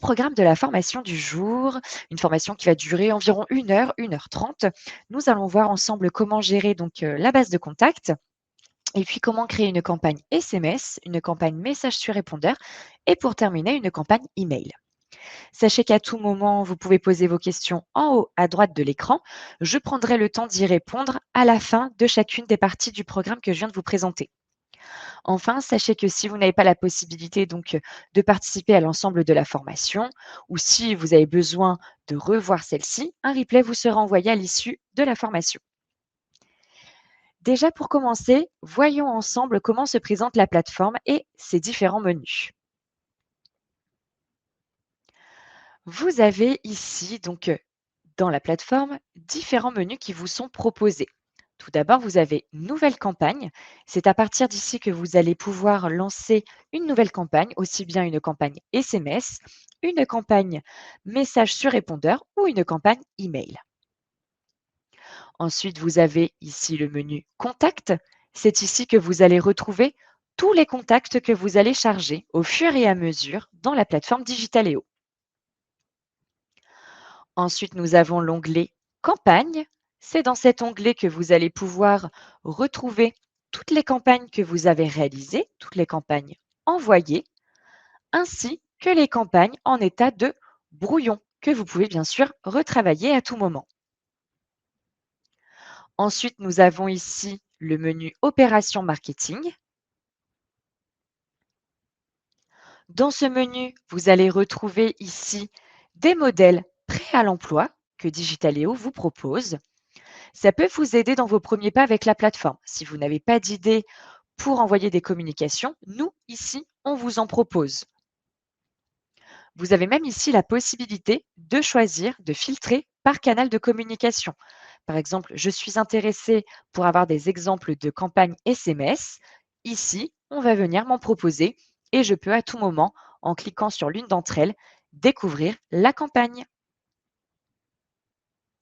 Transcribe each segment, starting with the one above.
programme de la formation du jour, une formation qui va durer environ 1 heure 30. Nous allons voir ensemble comment gérer la base de contact et puis comment créer une campagne SMS, une campagne message sur répondeur et pour terminer, une campagne email. Sachez qu'à tout moment, vous pouvez poser vos questions en haut à droite de l'écran. Je prendrai le temps d'y répondre à la fin de chacune des parties du programme que je viens de vous présenter. Enfin, sachez que si vous n'avez pas la possibilité de participer à l'ensemble de la formation ou si vous avez besoin de revoir celle-ci, un replay vous sera envoyé à l'issue de la formation. Déjà pour commencer, voyons ensemble comment se présente la plateforme et ses différents menus. Vous avez ici dans la plateforme différents menus qui vous sont proposés. Tout d'abord, vous avez Nouvelle campagne. C'est à partir d'ici que vous allez pouvoir lancer une nouvelle campagne, aussi bien une campagne SMS, une campagne message sur répondeur ou une campagne email. Ensuite, vous avez ici le menu Contact. C'est ici que vous allez retrouver tous les contacts que vous allez charger au fur et à mesure dans la plateforme Digitaléo. Ensuite, nous avons l'onglet Campagne. C'est dans cet onglet que vous allez pouvoir retrouver toutes les campagnes que vous avez réalisées, toutes les campagnes envoyées, ainsi que les campagnes en état de brouillon que vous pouvez bien sûr retravailler à tout moment. Ensuite, nous avons ici le menu Opération marketing. Dans ce menu, vous allez retrouver ici des modèles prêts à l'emploi que Digitaléo vous propose. Ça peut vous aider dans vos premiers pas avec la plateforme. Si vous n'avez pas d'idée pour envoyer des communications, nous, ici, on vous en propose. Vous avez même ici la possibilité de choisir, de filtrer par canal de communication. Par exemple, je suis intéressée pour avoir des exemples de campagnes SMS. Ici, on va venir m'en proposer et je peux à tout moment, en cliquant sur l'une d'entre elles, découvrir la campagne.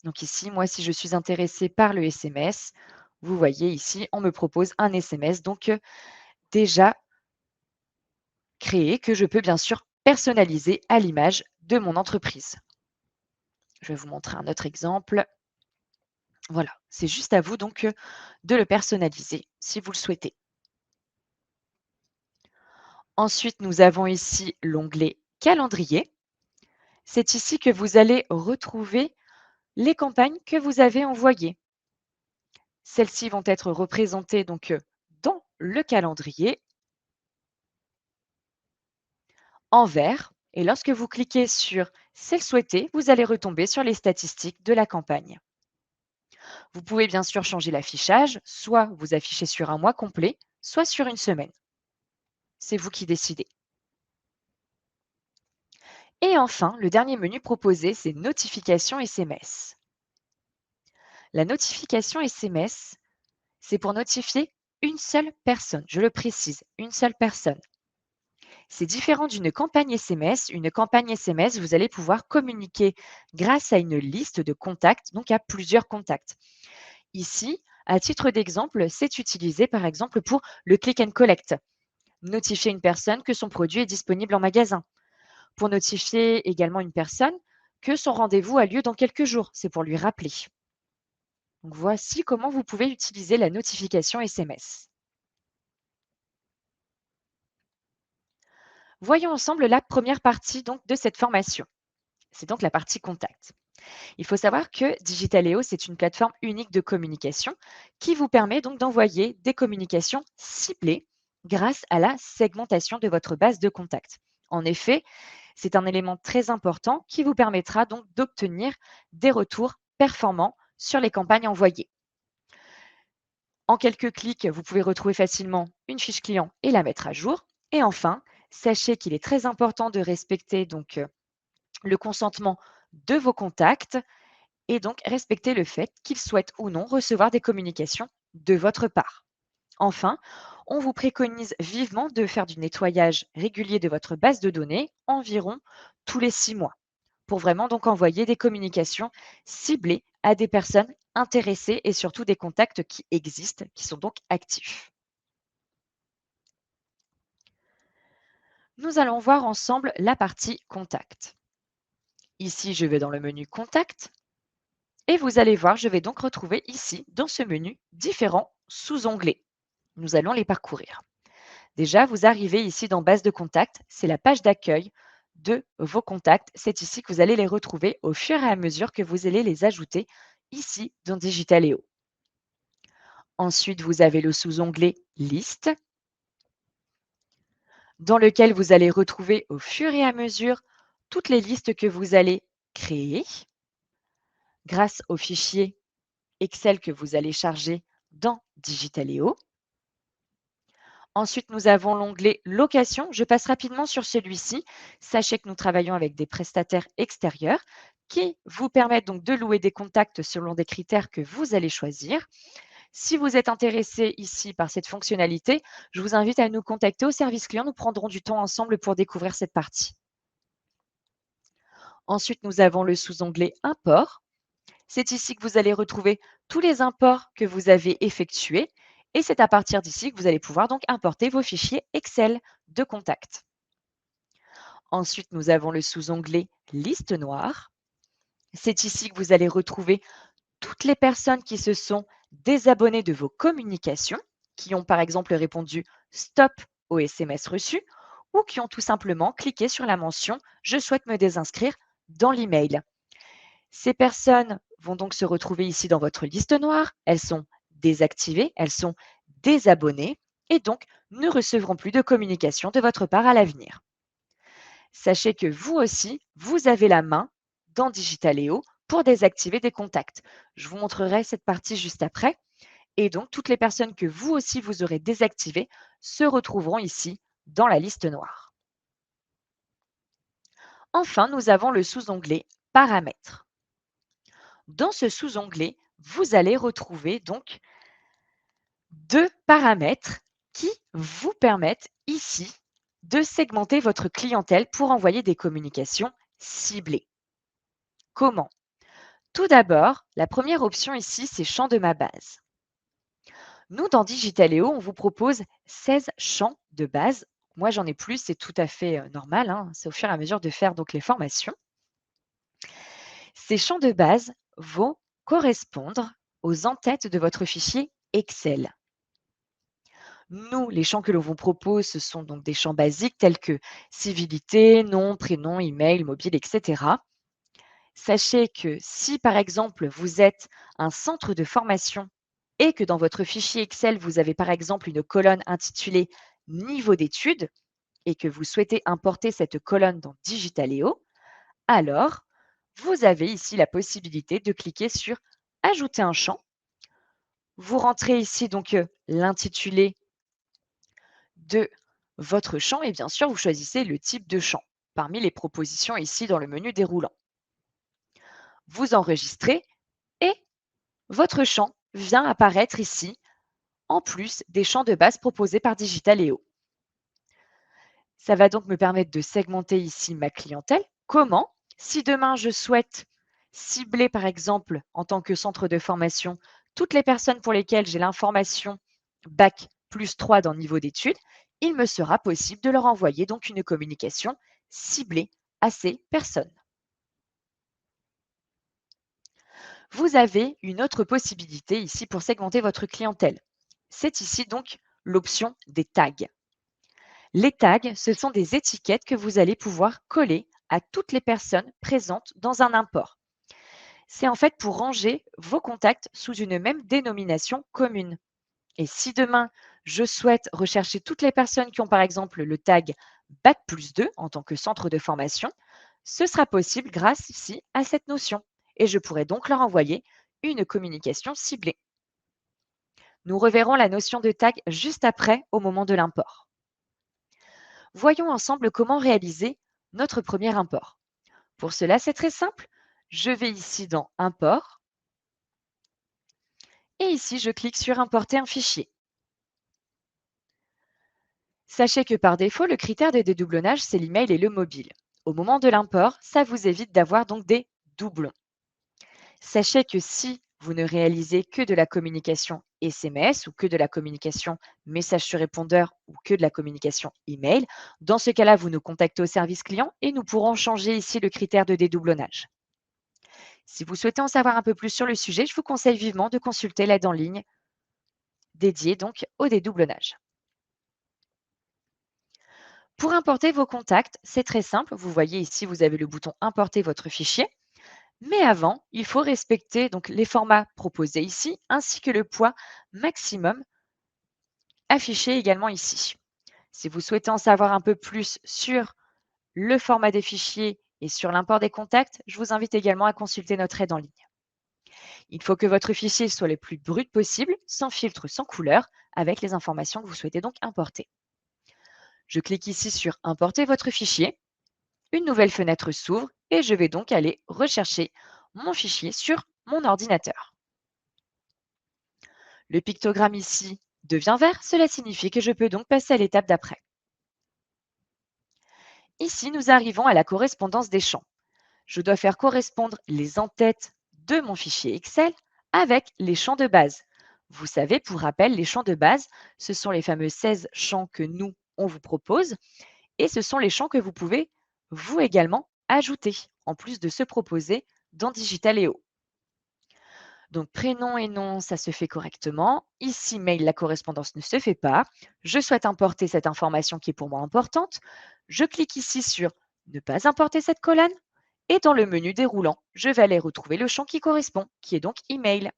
Donc ici, moi, si je suis intéressée par le SMS, vous voyez ici, on me propose un SMS déjà créé que je peux bien sûr personnaliser à l'image de mon entreprise. Je vais vous montrer un autre exemple. Voilà, c'est juste à vous de le personnaliser si vous le souhaitez. Ensuite, nous avons ici l'onglet Calendrier. C'est ici que vous allez retrouver les campagnes que vous avez envoyées. Celles-ci vont être représentées dans le calendrier en vert. Et lorsque vous cliquez sur celle souhaitée, vous allez retomber sur les statistiques de la campagne. Vous pouvez bien sûr changer l'affichage, soit vous affichez sur un mois complet, soit sur une semaine. C'est vous qui décidez. Et enfin, le dernier menu proposé, c'est Notification SMS. La notification SMS, c'est pour notifier une seule personne. Je le précise, une seule personne. C'est différent d'une campagne SMS. Une campagne SMS, vous allez pouvoir communiquer grâce à une liste de contacts, donc à plusieurs contacts. Ici, à titre d'exemple, c'est utilisé par exemple pour le click and collect. Notifier une personne que son produit est disponible en magasin. Pour notifier également une personne que son rendez-vous a lieu dans quelques jours. C'est pour lui rappeler. Donc voici comment vous pouvez utiliser la notification SMS. Voyons ensemble la première partie de cette formation. C'est donc la partie contact. Il faut savoir que Digitaléo, c'est une plateforme unique de communication qui vous permet donc d'envoyer des communications ciblées grâce à la segmentation de votre base de contacts. En effet, c'est un élément très important qui vous permettra donc d'obtenir des retours performants sur les campagnes envoyées. En quelques clics, vous pouvez retrouver facilement une fiche client et la mettre à jour. Et enfin, sachez qu'il est très important de respecter le consentement de vos contacts et donc respecter le fait qu'ils souhaitent ou non recevoir des communications de votre part. Enfin, on vous préconise vivement de faire du nettoyage régulier de votre base de données environ tous les 6 mois pour vraiment donc envoyer des communications ciblées à des personnes intéressées et surtout des contacts qui existent, qui sont donc actifs. nous allons voir ensemble la partie Contact. Ici, je vais dans le menu Contact et vous allez voir, je vais donc retrouver ici, dans ce menu, différents sous-onglets. Nous allons les parcourir. Déjà, vous arrivez ici dans Base de contacts, c'est la page d'accueil de vos contacts. C'est ici que vous allez les retrouver au fur et à mesure que vous allez les ajouter ici dans Digitaléo. Ensuite, vous avez le sous-onglet Liste, dans lequel vous allez retrouver au fur et à mesure toutes les listes que vous allez créer grâce au fichier Excel que vous allez charger dans Digitaléo. Ensuite, nous avons l'onglet Location. Je passe rapidement sur celui-ci. Sachez que nous travaillons avec des prestataires extérieurs qui vous permettent donc de louer des contacts selon des critères que vous allez choisir. Si vous êtes intéressé ici par cette fonctionnalité, je vous invite à nous contacter au service client. Nous prendrons du temps ensemble pour découvrir cette partie. Ensuite, nous avons le sous-onglet Import. C'est ici que vous allez retrouver tous les imports que vous avez effectués et c'est à partir d'ici que vous allez pouvoir donc importer vos fichiers Excel de contact. Ensuite, nous avons le sous-onglet Liste noire. C'est ici que vous allez retrouver toutes les personnes qui se sont désabonnées de vos communications, qui ont par exemple répondu Stop aux SMS reçus ou qui ont tout simplement cliqué sur la mention Je souhaite me désinscrire dans l'email. Ces personnes vont donc se retrouver ici dans votre liste noire. Elles sont désactivées, elles sont désabonnées et donc ne recevront plus de communication de votre part à l'avenir. Sachez que vous aussi, vous avez la main dans Digitaléo pour désactiver des contacts. Je vous montrerai cette partie juste après. Et donc, toutes les personnes que vous aussi vous aurez désactivées se retrouveront ici dans la liste noire. Enfin, nous avons le sous-onglet Paramètres. Dans ce sous-onglet, vous allez retrouver donc deux paramètres qui vous permettent ici de segmenter votre clientèle pour envoyer des communications ciblées. Comment? Tout d'abord, la première option ici, c'est champ de ma base. Nous, dans Digitaléo, on vous propose 16 champs de base. Moi, j'en ai plus, c'est tout à fait normal. C'est au fur et à mesure de faire donc les formations. Ces champs de base vont correspondre aux en-têtes de votre fichier Excel. Nous, les champs que l'on vous propose, ce sont donc des champs basiques tels que civilité, nom, prénom, email, mobile, etc. Sachez que si, par exemple, vous êtes un centre de formation et que dans votre fichier Excel, vous avez, par exemple, une colonne intitulée Niveau d'études et que vous souhaitez importer cette colonne dans Digitaléo, alors vous avez ici la possibilité de cliquer sur Ajouter un champ. Vous rentrez ici donc l'intitulé de votre champ et bien sûr, vous choisissez le type de champ parmi les propositions ici dans le menu déroulant. Vous enregistrez et votre champ vient apparaître ici en plus des champs de base proposés par Digitaléo. Ça va donc me permettre de segmenter ici ma clientèle. Comment? Si demain je souhaite cibler par exemple en tant que centre de formation toutes les personnes pour lesquelles j'ai l'information Bac plus 3 dans le niveau d'études, il me sera possible de leur envoyer donc une communication ciblée à ces personnes. Vous avez une autre possibilité ici pour segmenter votre clientèle. C'est ici donc l'option des tags. Les tags, ce sont des étiquettes que vous allez pouvoir coller à toutes les personnes présentes dans un import. C'est en fait pour ranger vos contacts sous une même dénomination commune. Et si demain, je souhaite rechercher toutes les personnes qui ont par exemple le tag Bac plus 2 en tant que centre de formation, ce sera possible grâce ici à cette notion. Et je pourrai donc leur envoyer une communication ciblée. Nous reverrons la notion de tag juste après au moment de l'import. Voyons ensemble comment réaliser notre premier import. Pour cela, c'est très simple. Je vais ici dans Import et ici, je clique sur Importer un fichier. Sachez que par défaut, le critère de dédoublonnage, c'est l'email et le mobile. Au moment de l'import, ça vous évite d'avoir donc des doublons. Sachez que si vous ne réalisez que de la communication SMS ou que de la communication message sur répondeur ou que de la communication email, dans ce cas-là, vous nous contactez au service client et nous pourrons changer ici le critère de dédoublonnage. Si vous souhaitez en savoir un peu plus sur le sujet, je vous conseille vivement de consulter l'aide en ligne dédiée donc au dédoublonnage. Pour importer vos contacts, c'est très simple. Vous voyez ici, vous avez le bouton Importer votre fichier. Mais avant, il faut respecter donc les formats proposés ici, ainsi que le poids maximum affiché également ici. Si vous souhaitez en savoir un peu plus sur le format des fichiers et sur l'import des contacts, je vous invite également à consulter notre aide en ligne. Il faut que votre fichier soit le plus brut possible, sans filtre, sans couleur, avec les informations que vous souhaitez donc importer. Je clique ici sur Importer votre fichier. Une nouvelle fenêtre s'ouvre et je vais donc aller rechercher mon fichier sur mon ordinateur. Le pictogramme ici devient vert, cela signifie que je peux donc passer à l'étape d'après. Ici, nous arrivons à la correspondance des champs. Je dois faire correspondre les en-têtes de mon fichier Excel avec les champs de base. Vous savez, pour rappel, les champs de base, ce sont les fameux 16 champs que nous, on vous propose et ce sont les champs que vous pouvez, vous également, ajouter, en plus de se proposer dans Digitaléo. Donc prénom et nom, ça se fait correctement. Ici, mail, la correspondance ne se fait pas. Je souhaite importer cette information qui est pour moi importante. Je clique ici sur ne pas importer cette colonne. Et dans le menu déroulant, je vais aller retrouver le champ qui correspond, qui est donc email.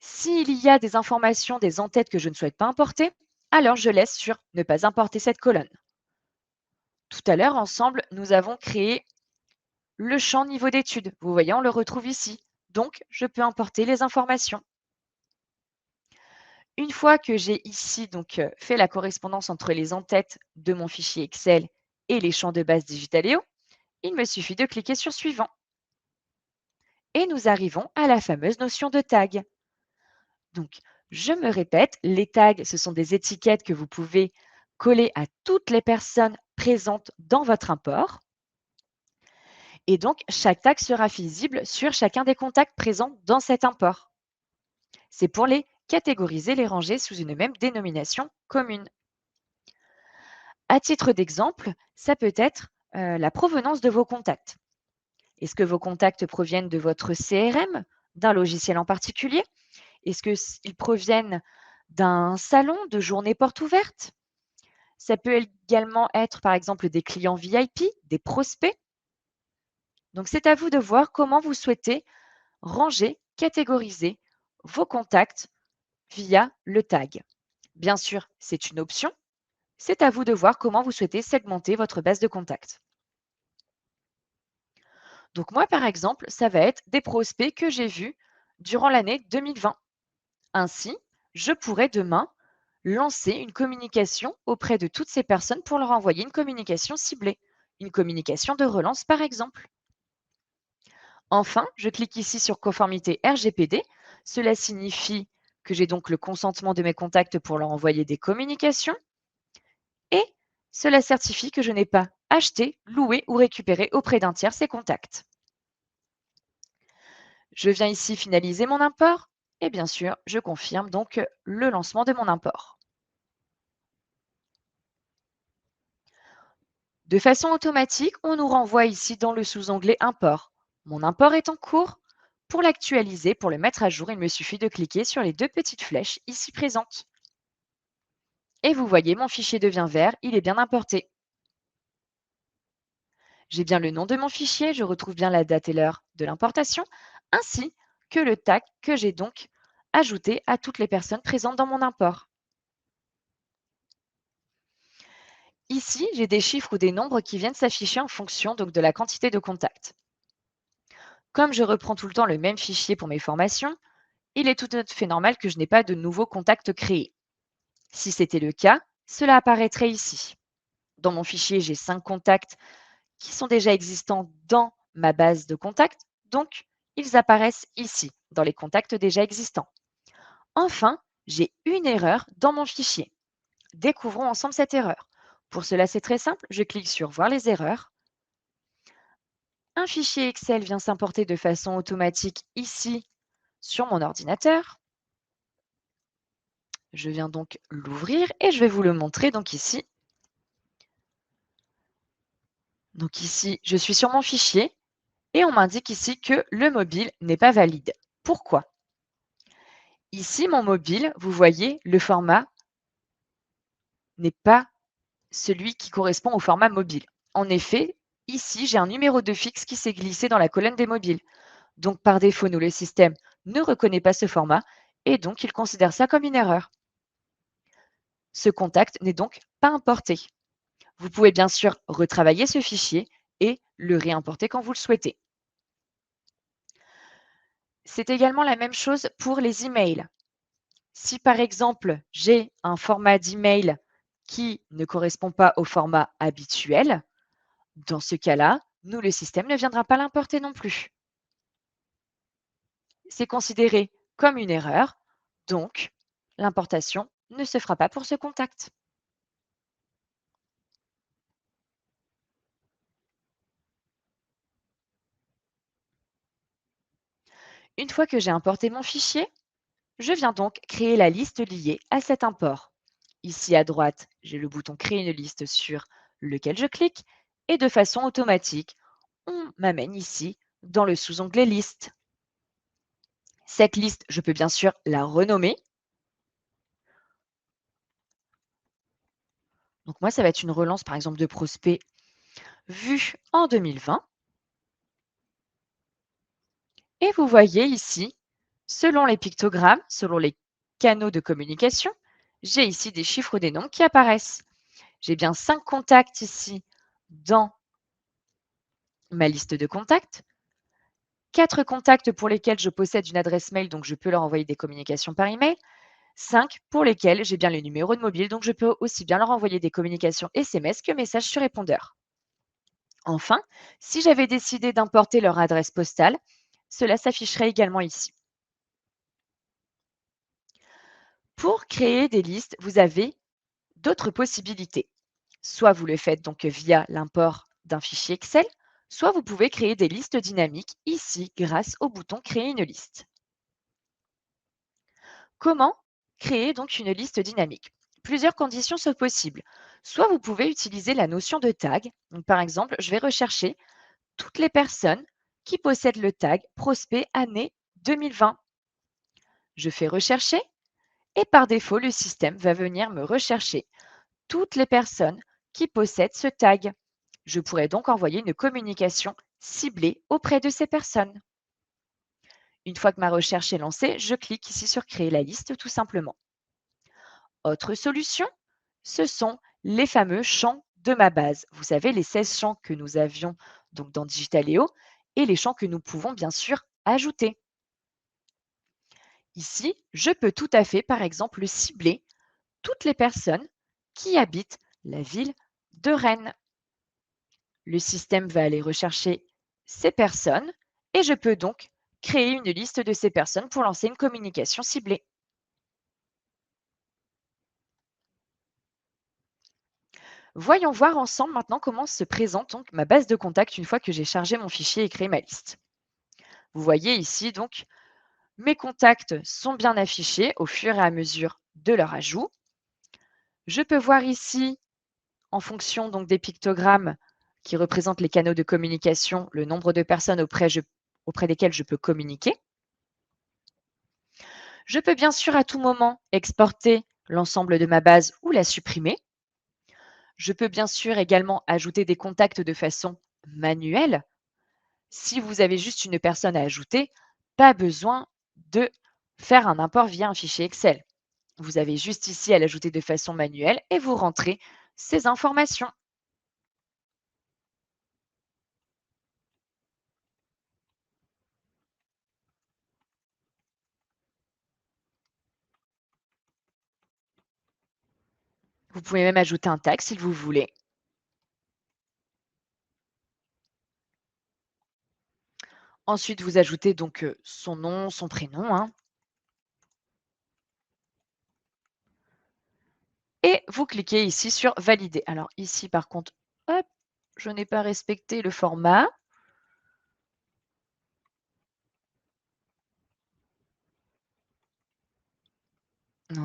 S'il y a des informations, des en-têtes que je ne souhaite pas importer, alors je laisse sur ne pas importer cette colonne. Tout à l'heure, ensemble, nous avons créé le champ niveau d'études. Vous voyez, on le retrouve ici. Donc, je peux importer les informations. Une fois que j'ai ici donc fait la correspondance entre les en-têtes de mon fichier Excel et les champs de base Digitaléo, il me suffit de cliquer sur Suivant. Et nous arrivons à la fameuse notion de tag. Donc, je me répète, les tags, ce sont des étiquettes que vous pouvez coller à toutes les personnes présentes dans votre import. Et donc, chaque tag sera visible sur chacun des contacts présents dans cet import. C'est pour les catégoriser, les ranger sous une même dénomination commune. À titre d'exemple, ça peut être la provenance de vos contacts. Est-ce que vos contacts proviennent de votre CRM, d'un logiciel en particulier? Est-ce qu'ils proviennent d'un salon, de journée porte ouverte? Ça peut également être, par exemple, des clients VIP, des prospects. Donc, c'est à vous de voir comment vous souhaitez ranger, catégoriser vos contacts via le tag. Bien sûr, c'est une option. C'est à vous de voir comment vous souhaitez segmenter votre base de contacts. Donc moi, par exemple, ça va être des prospects que j'ai vus durant l'année 2020. Ainsi, je pourrais demain lancer une communication auprès de toutes ces personnes pour leur envoyer une communication ciblée, une communication de relance par exemple. Enfin, je clique ici sur conformité RGPD. Cela signifie que j'ai donc le consentement de mes contacts pour leur envoyer des communications et cela certifie que je n'ai pas acheté, loué ou récupéré auprès d'un tiers ces contacts. Je viens ici finaliser mon import et bien sûr, je confirme donc le lancement de mon import. De façon automatique, on nous renvoie ici dans le sous-onglet Import. Mon import est en cours. Pour l'actualiser, pour le mettre à jour, il me suffit de cliquer sur les deux petites flèches ici présentes. Et vous voyez, mon fichier devient vert, il est bien importé. J'ai bien le nom de mon fichier, je retrouve bien la date et l'heure de l'importation, ainsi que le tag que j'ai donc ajouté à toutes les personnes présentes dans mon import. Ici, j'ai des chiffres ou des nombres qui viennent s'afficher en fonction donc, de la quantité de contacts. Comme je reprends tout le temps le même fichier pour mes formations, il est tout à fait normal que je n'ai pas de nouveaux contacts créés. Si c'était le cas, cela apparaîtrait ici. Dans mon fichier, j'ai 5 contacts qui sont déjà existants dans ma base de contacts, donc ils apparaissent ici, dans les contacts déjà existants. Enfin, j'ai une erreur dans mon fichier. Découvrons ensemble cette erreur. Pour cela, c'est très simple, je clique sur Voir les erreurs. Un fichier Excel vient s'importer de façon automatique ici sur mon ordinateur. Je viens donc l'ouvrir et je vais vous le montrer donc ici. Donc ici, je suis sur mon fichier et on m'indique ici que le mobile n'est pas valide. Pourquoi? Ici, mon mobile, vous voyez, le format n'est pas celui qui correspond au format mobile. En effet, ici, j'ai un numéro de fixe qui s'est glissé dans la colonne des mobiles. Donc, par défaut, nous, le système ne reconnaît pas ce format et donc il considère ça comme une erreur. Ce contact n'est donc pas importé. Vous pouvez bien sûr retravailler ce fichier et le réimporter quand vous le souhaitez. C'est également la même chose pour les emails. Si par exemple, j'ai un format d'email qui ne correspond pas au format habituel, dans ce cas-là, nous, le système ne viendra pas l'importer non plus. C'est considéré comme une erreur, donc l'importation ne se fera pas pour ce contact. Une fois que j'ai importé mon fichier, je viens donc créer la liste liée à cet import. Ici à droite, j'ai le bouton Créer une liste sur lequel je clique et de façon automatique, on m'amène ici dans le sous-onglet Liste. Cette liste, je peux bien sûr la renommer. Donc moi, ça va être une relance par exemple de prospect vue en 2020. Et vous voyez ici, selon les pictogrammes, selon les canaux de communication, j'ai ici des chiffres des noms qui apparaissent. J'ai bien 5 contacts ici dans ma liste de contacts, 4 contacts pour lesquels je possède une adresse mail, donc je peux leur envoyer des communications par email, 5 pour lesquels j'ai bien le numéro de mobile, donc je peux aussi bien leur envoyer des communications SMS que messages sur répondeur. Enfin, si j'avais décidé d'importer leur adresse postale, cela s'afficherait également ici. Pour créer des listes, vous avez d'autres possibilités. Soit vous le faites donc via l'import d'un fichier Excel, soit vous pouvez créer des listes dynamiques ici grâce au bouton Créer une liste. Comment créer donc une liste dynamique? Plusieurs conditions sont possibles. Soit vous pouvez utiliser la notion de tag. Donc, par exemple, je vais rechercher toutes les personnes qui possèdent le tag prospect année 2020. Je fais rechercher et par défaut, le système va venir me rechercher toutes les personnes qui possèdent ce tag. Je pourrais donc envoyer une communication ciblée auprès de ces personnes. Une fois que ma recherche est lancée, je clique ici sur Créer la liste tout simplement. Autre solution, ce sont les fameux champs de ma base. Vous savez, les 16 champs que nous avions donc dans Digitaléo et les champs que nous pouvons bien sûr ajouter. Ici, je peux tout à fait, par exemple, cibler toutes les personnes qui habitent la ville de Rennes. Le système va aller rechercher ces personnes et je peux donc créer une liste de ces personnes pour lancer une communication ciblée. Voyons voir ensemble maintenant comment se présente donc ma base de contact une fois que j'ai chargé mon fichier et créé ma liste. Vous voyez ici donc mes contacts sont bien affichés au fur et à mesure de leur ajout. Je peux voir ici, en fonction donc des pictogrammes qui représentent les canaux de communication, le nombre de personnes auprès desquelles je peux communiquer. Je peux bien sûr à tout moment exporter l'ensemble de ma base ou la supprimer. Je peux bien sûr également ajouter des contacts de façon manuelle. Si vous avez juste une personne à ajouter, pas besoin de faire un import via un fichier Excel. Vous avez juste ici à l'ajouter de façon manuelle et vous rentrez ces informations. Vous pouvez même ajouter un tag si vous voulez. Ensuite, vous ajoutez donc son nom, son prénom, hein, et vous cliquez ici sur Valider. Alors ici, par contre, hop, je n'ai pas respecté le format.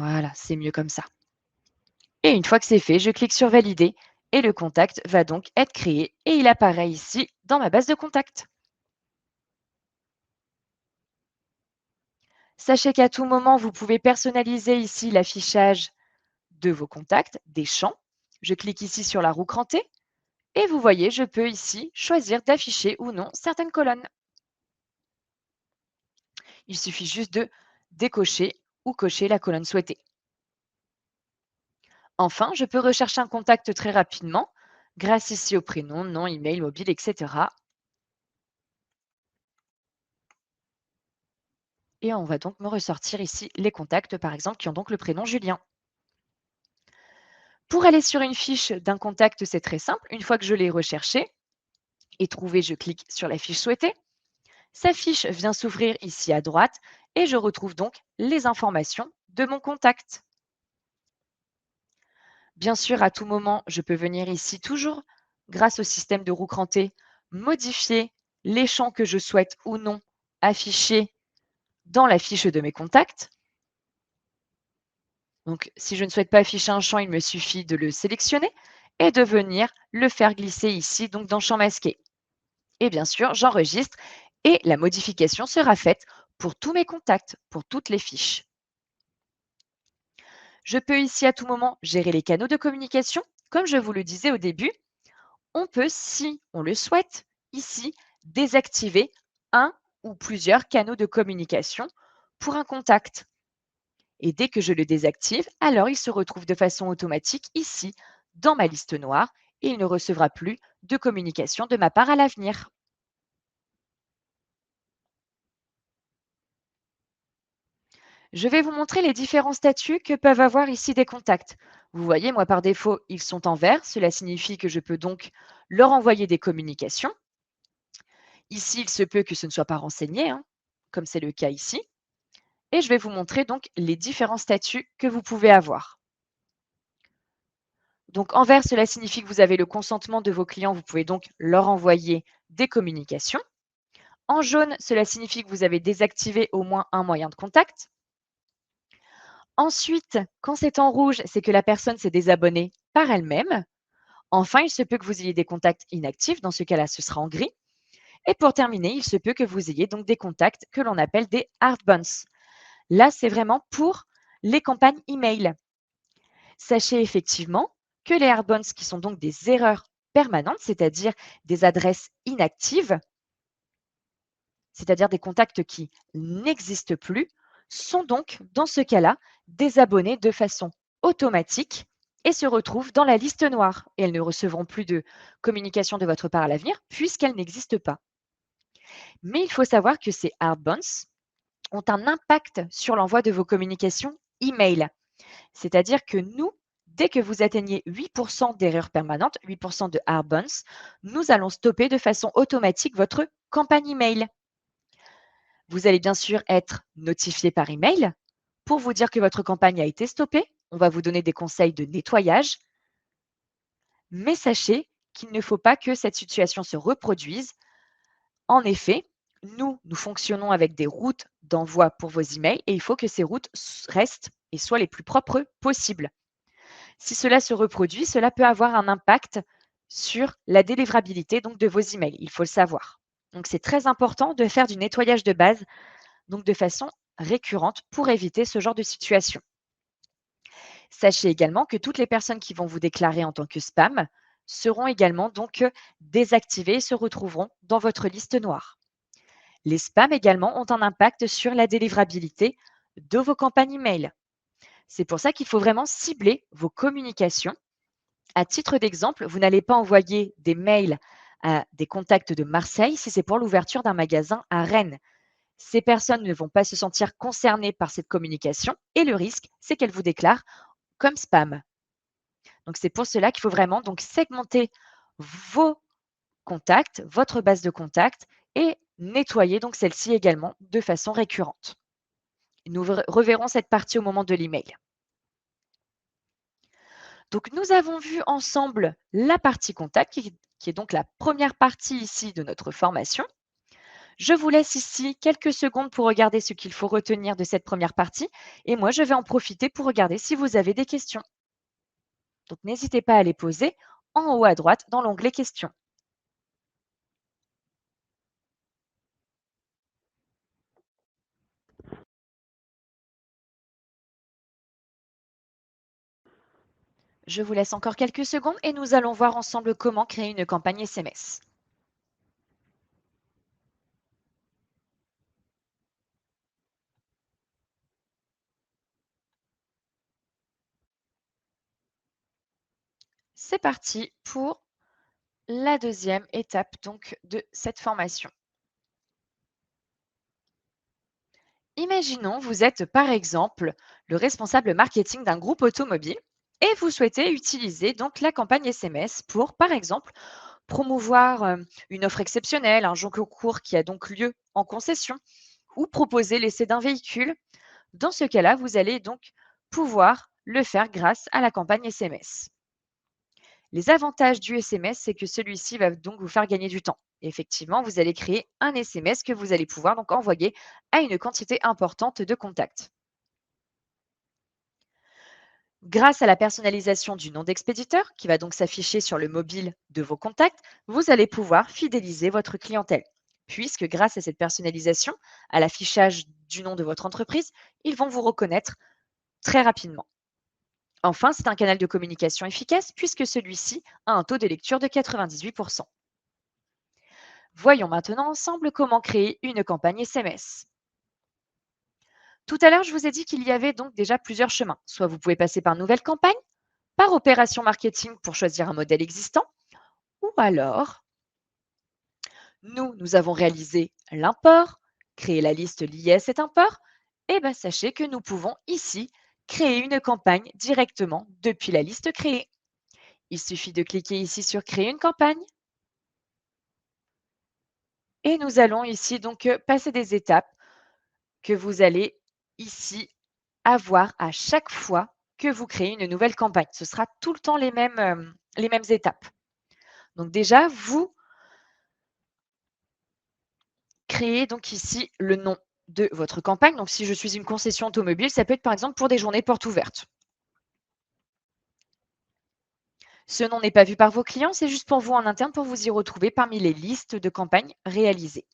Voilà, c'est mieux comme ça. Et une fois que c'est fait, je clique sur valider et le contact va donc être créé et il apparaît ici dans ma base de contacts. Sachez qu'à tout moment, vous pouvez personnaliser ici l'affichage de vos contacts, des champs. Je clique ici sur la roue crantée et vous voyez, je peux ici choisir d'afficher ou non certaines colonnes. Il suffit juste de décocher ou cocher la colonne souhaitée. Enfin, je peux rechercher un contact très rapidement grâce ici au prénom, nom, email, mobile, etc. Et on va donc me ressortir ici les contacts, par exemple, qui ont donc le prénom Julien. Pour aller sur une fiche d'un contact, c'est très simple. Une fois que je l'ai recherché et trouvé, je clique sur la fiche souhaitée. Sa fiche vient s'ouvrir ici à droite et je retrouve donc les informations de mon contact. Bien sûr, à tout moment, je peux venir ici toujours, grâce au système de roue crantée, modifier les champs que je souhaite ou non afficher dans la fiche de mes contacts. Donc, si je ne souhaite pas afficher un champ, il me suffit de le sélectionner et de venir le faire glisser ici, donc dans Champ masqué. Et bien sûr, j'enregistre et la modification sera faite pour tous mes contacts, pour toutes les fiches. Je peux ici à tout moment gérer les canaux de communication. Comme je vous le disais au début, on peut, si on le souhaite, ici désactiver un ou plusieurs canaux de communication pour un contact. Et dès que je le désactive, alors il se retrouve de façon automatique ici dans ma liste noire et il ne recevra plus de communication de ma part à l'avenir. Je vais vous montrer les différents statuts que peuvent avoir ici des contacts. Vous voyez, moi par défaut, ils sont en vert. Cela signifie que je peux donc leur envoyer des communications. Ici, il se peut que ce ne soit pas renseigné, hein, comme c'est le cas ici. Et je vais vous montrer donc les différents statuts que vous pouvez avoir. Donc en vert, cela signifie que vous avez le consentement de vos clients. Vous pouvez donc leur envoyer des communications. En jaune, cela signifie que vous avez désactivé au moins un moyen de contact. Ensuite, quand c'est en rouge, c'est que la personne s'est désabonnée par elle-même. Enfin, il se peut que vous ayez des contacts inactifs. Dans ce cas-là, ce sera en gris. Et pour terminer, il se peut que vous ayez donc des contacts que l'on appelle des hard bonds. Là, c'est vraiment pour les campagnes email. Sachez effectivement que les hard bonds, qui sont donc des erreurs permanentes, c'est-à-dire des adresses inactives, c'est-à-dire des contacts qui n'existent plus, sont donc, dans ce cas-là, désabonnés de façon automatique et se retrouvent dans la liste noire. Et elles ne recevront plus de communication de votre part à l'avenir puisqu'elles n'existent pas. Mais il faut savoir que ces hard bonds ont un impact sur l'envoi de vos communications email. C'est-à-dire que nous, dès que vous atteignez 8% d'erreurs permanentes, 8% de hard bonds, nous allons stopper de façon automatique votre campagne email. Vous allez bien sûr être notifié par email pour vous dire que votre campagne a été stoppée. On va vous donner des conseils de nettoyage. Mais sachez qu'il ne faut pas que cette situation se reproduise. En effet, nous fonctionnons avec des routes d'envoi pour vos emails et il faut que ces routes restent et soient les plus propres possibles. Si cela se reproduit, cela peut avoir un impact sur la délivrabilité donc de vos emails. Il faut le savoir. Donc, c'est très important de faire du nettoyage de base donc de façon récurrente pour éviter ce genre de situation. Sachez également que toutes les personnes qui vont vous déclarer en tant que spam seront également donc désactivées et se retrouveront dans votre liste noire. Les spams également ont un impact sur la délivrabilité de vos campagnes email. C'est pour ça qu'il faut vraiment cibler vos communications. À titre d'exemple, vous n'allez pas envoyer des mails à des contacts de Marseille si c'est pour l'ouverture d'un magasin à Rennes. Ces personnes ne vont pas se sentir concernées par cette communication et le risque, c'est qu'elles vous déclarent comme spam. Donc c'est pour cela qu'il faut vraiment donc segmenter vos contacts, votre base de contacts et nettoyer donc celle-ci également de façon récurrente. Nous reverrons cette partie au moment de l'email. Donc nous avons vu ensemble la partie contact qui est donc la première partie ici de notre formation. Je vous laisse ici quelques secondes pour regarder ce qu'il faut retenir de cette première partie et moi, je vais en profiter pour regarder si vous avez des questions. Donc, n'hésitez pas à les poser en haut à droite dans l'onglet questions. Je vous laisse encore quelques secondes et nous allons voir ensemble comment créer une campagne SMS. C'est parti pour la deuxième étape donc de cette formation. Imaginons, vous êtes par exemple le responsable marketing d'un groupe automobile et vous souhaitez utiliser donc la campagne SMS pour, par exemple, promouvoir une offre exceptionnelle, un jeu concours qui a donc lieu en concession ou proposer l'essai d'un véhicule. Dans ce cas-là, vous allez donc pouvoir le faire grâce à la campagne SMS. Les avantages du SMS, c'est que celui-ci va donc vous faire gagner du temps. Effectivement, vous allez créer un SMS que vous allez pouvoir donc envoyer à une quantité importante de contacts. Grâce à la personnalisation du nom d'expéditeur, qui va donc s'afficher sur le mobile de vos contacts, vous allez pouvoir fidéliser votre clientèle. Puisque grâce à cette personnalisation, à l'affichage du nom de votre entreprise, ils vont vous reconnaître très rapidement. Enfin, c'est un canal de communication efficace puisque celui-ci a un taux de lecture de 98%. Voyons maintenant ensemble comment créer une campagne SMS. Tout à l'heure, je vous ai dit qu'il y avait donc déjà plusieurs chemins. Soit vous pouvez passer par nouvelle campagne, par opération marketing pour choisir un modèle existant, ou alors, nous avons réalisé l'import, créer la liste liée à cet import, et bien sachez que nous pouvons ici créer une campagne directement depuis la liste créée. Il suffit de cliquer ici sur créer une campagne et nous allons ici donc passer des étapes que vous allez ici avoir à chaque fois que vous créez une nouvelle campagne. Ce sera tout le temps les mêmes étapes. Donc déjà, vous créez donc ici le nom de votre campagne. Donc si je suis une concession automobile, ça peut être par exemple pour des journées portes ouvertes. Ce nom n'est pas vu par vos clients, c'est juste pour vous en interne pour vous y retrouver parmi les listes de campagnes réalisées.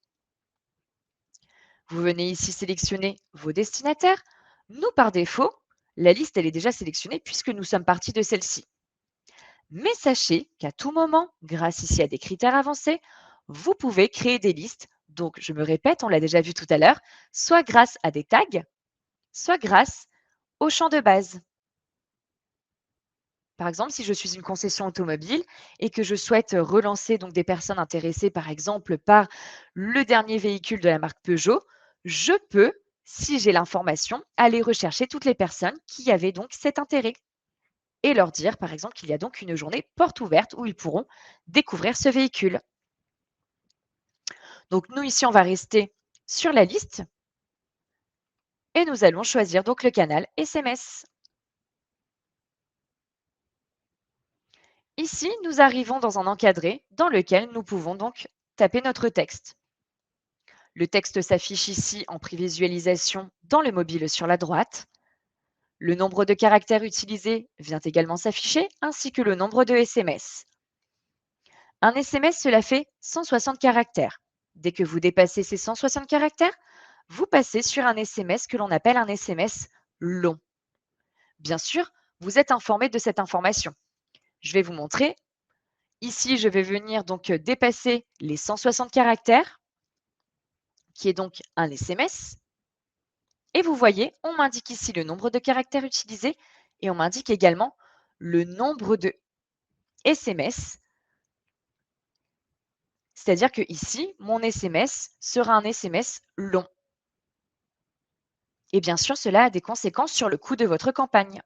Vous venez ici sélectionner vos destinataires. Nous, par défaut, la liste, elle est déjà sélectionnée puisque nous sommes partis de celle-ci. Mais sachez qu'à tout moment, grâce ici à des critères avancés, vous pouvez créer des listes. Donc, je me répète, on l'a déjà vu tout à l'heure, soit grâce à des tags, soit grâce au champ de base. Par exemple, si je suis une concession automobile et que je souhaite relancer donc des personnes intéressées, par exemple, par le dernier véhicule de la marque Peugeot, je peux, si j'ai l'information, aller rechercher toutes les personnes qui avaient donc cet intérêt et leur dire, par exemple, qu'il y a donc une journée porte ouverte où ils pourront découvrir ce véhicule. Donc nous, ici, on va rester sur la liste et nous allons choisir donc le canal SMS. Ici, nous arrivons dans un encadré dans lequel nous pouvons donc taper notre texte. Le texte s'affiche ici en prévisualisation dans le mobile sur la droite. Le nombre de caractères utilisés vient également s'afficher, ainsi que le nombre de SMS. Un SMS, cela fait 160 caractères. Dès que vous dépassez ces 160 caractères, vous passez sur un SMS que l'on appelle un SMS long. Bien sûr, vous êtes informé de cette information. Je vais vous montrer. Ici, je vais venir donc dépasser les 160 caractères, qui est donc un SMS. Et vous voyez, on m'indique ici le nombre de caractères utilisés et on m'indique également le nombre de SMS. C'est-à-dire que ici, mon SMS sera un SMS long. Et bien sûr, cela a des conséquences sur le coût de votre campagne.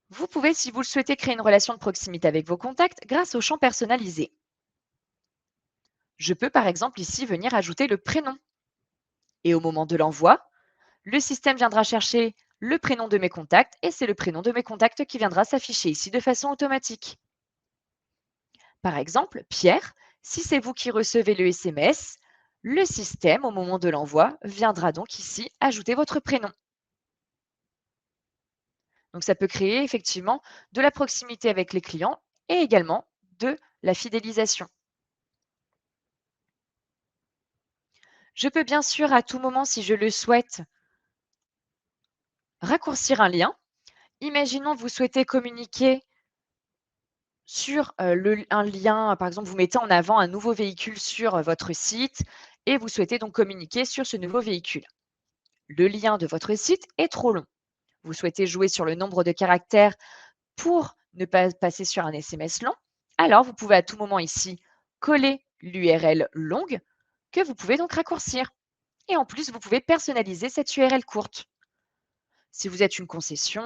Vous pouvez, si vous le souhaitez, créer une relation de proximité avec vos contacts grâce au champ personnalisé. Je peux par exemple ici venir ajouter le prénom. Et au moment de l'envoi, le système viendra chercher le prénom de mes contacts et c'est le prénom de mes contacts qui viendra s'afficher ici de façon automatique. Par exemple, Pierre, si c'est vous qui recevez le SMS, le système, au moment de l'envoi, viendra donc ici ajouter votre prénom. Donc ça peut créer effectivement de la proximité avec les clients et également de la fidélisation. Je peux bien sûr à tout moment, si je le souhaite, raccourcir un lien. Imaginons vous souhaitez communiquer sur un lien, par exemple, vous mettez en avant un nouveau véhicule sur votre site et vous souhaitez donc communiquer sur ce nouveau véhicule. Le lien de votre site est trop long. Vous souhaitez jouer sur le nombre de caractères pour ne pas passer sur un SMS long. Alors, vous pouvez à tout moment ici coller l'URL longue que vous pouvez donc raccourcir. Et en plus, vous pouvez personnaliser cette URL courte. Si vous êtes une concession,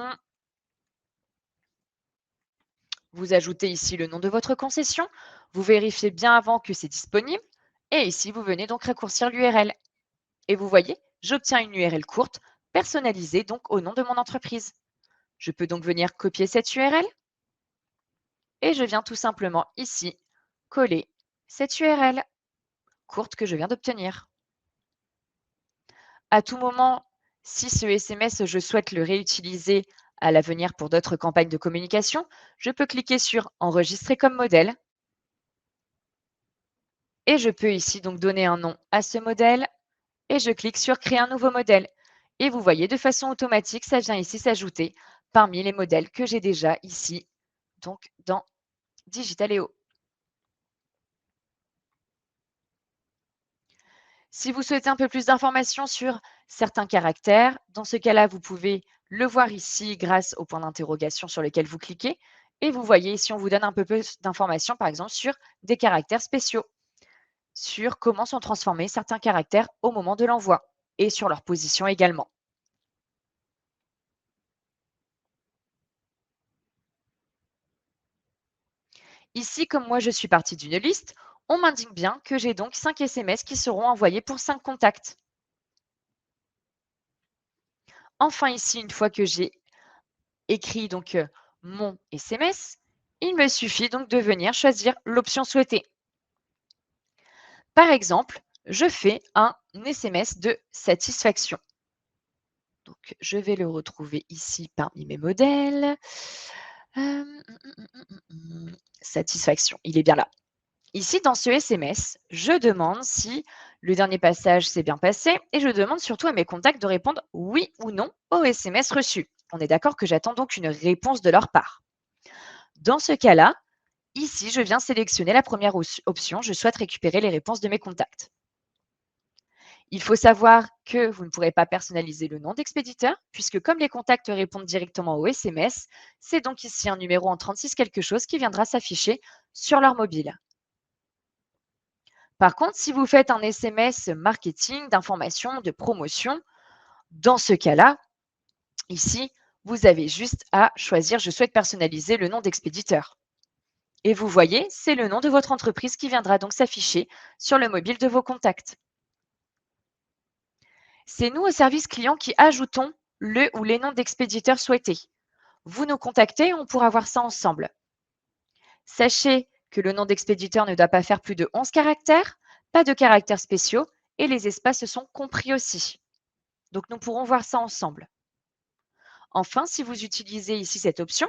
vous ajoutez ici le nom de votre concession, vous vérifiez bien avant que c'est disponible et ici, vous venez donc raccourcir l'URL. Et vous voyez, j'obtiens une URL courte personnalisée donc au nom de mon entreprise. Je peux donc venir copier cette URL et je viens tout simplement ici coller cette URL courte que je viens d'obtenir. À tout moment, si ce SMS, je souhaite le réutiliser à l'avenir pour d'autres campagnes de communication, je peux cliquer sur Enregistrer comme modèle et je peux ici donc donner un nom à ce modèle et je clique sur Créer un nouveau modèle. Et vous voyez, de façon automatique, ça vient ici s'ajouter parmi les modèles que j'ai déjà ici, donc dans Digitaléo. Si vous souhaitez un peu plus d'informations sur certains caractères, dans ce cas-là, vous pouvez le voir ici grâce au point d'interrogation sur lequel vous cliquez. Et vous voyez ici, on vous donne un peu plus d'informations, par exemple, sur des caractères spéciaux, sur comment sont transformés certains caractères au moment de l'envoi et sur leur position également. Ici, comme moi, je suis partie d'une liste, on m'indique bien que j'ai donc 5 SMS qui seront envoyés pour 5 contacts. Enfin, ici, une fois que j'ai écrit donc mon SMS, il me suffit donc de venir choisir l'option souhaitée. Par exemple, je fais un SMS de satisfaction. Donc, je vais le retrouver ici parmi mes modèles. Satisfaction, il est bien là. Ici, dans ce SMS, je demande si le dernier passage s'est bien passé et je demande surtout à mes contacts de répondre oui ou non au SMS reçu. On est d'accord que j'attends donc une réponse de leur part. Dans ce cas-là, ici, je viens sélectionner la première option. Je souhaite récupérer les réponses de mes contacts. Il faut savoir que vous ne pourrez pas personnaliser le nom d'expéditeur, puisque comme les contacts répondent directement au SMS, c'est donc ici un numéro en 36 quelque chose qui viendra s'afficher sur leur mobile. Par contre, si vous faites un SMS marketing, d'information, de promotion, dans ce cas-là, ici, vous avez juste à choisir «Je souhaite personnaliser le nom d'expéditeur». Et vous voyez, c'est le nom de votre entreprise qui viendra donc s'afficher sur le mobile de vos contacts. C'est nous, au service client, qui ajoutons le ou les noms d'expéditeurs souhaités. Vous nous contactez et on pourra voir ça ensemble. Sachez que le nom d'expéditeur ne doit pas faire plus de 11 caractères, pas de caractères spéciaux et les espaces sont compris aussi. Donc, nous pourrons voir ça ensemble. Enfin, si vous utilisez ici cette option,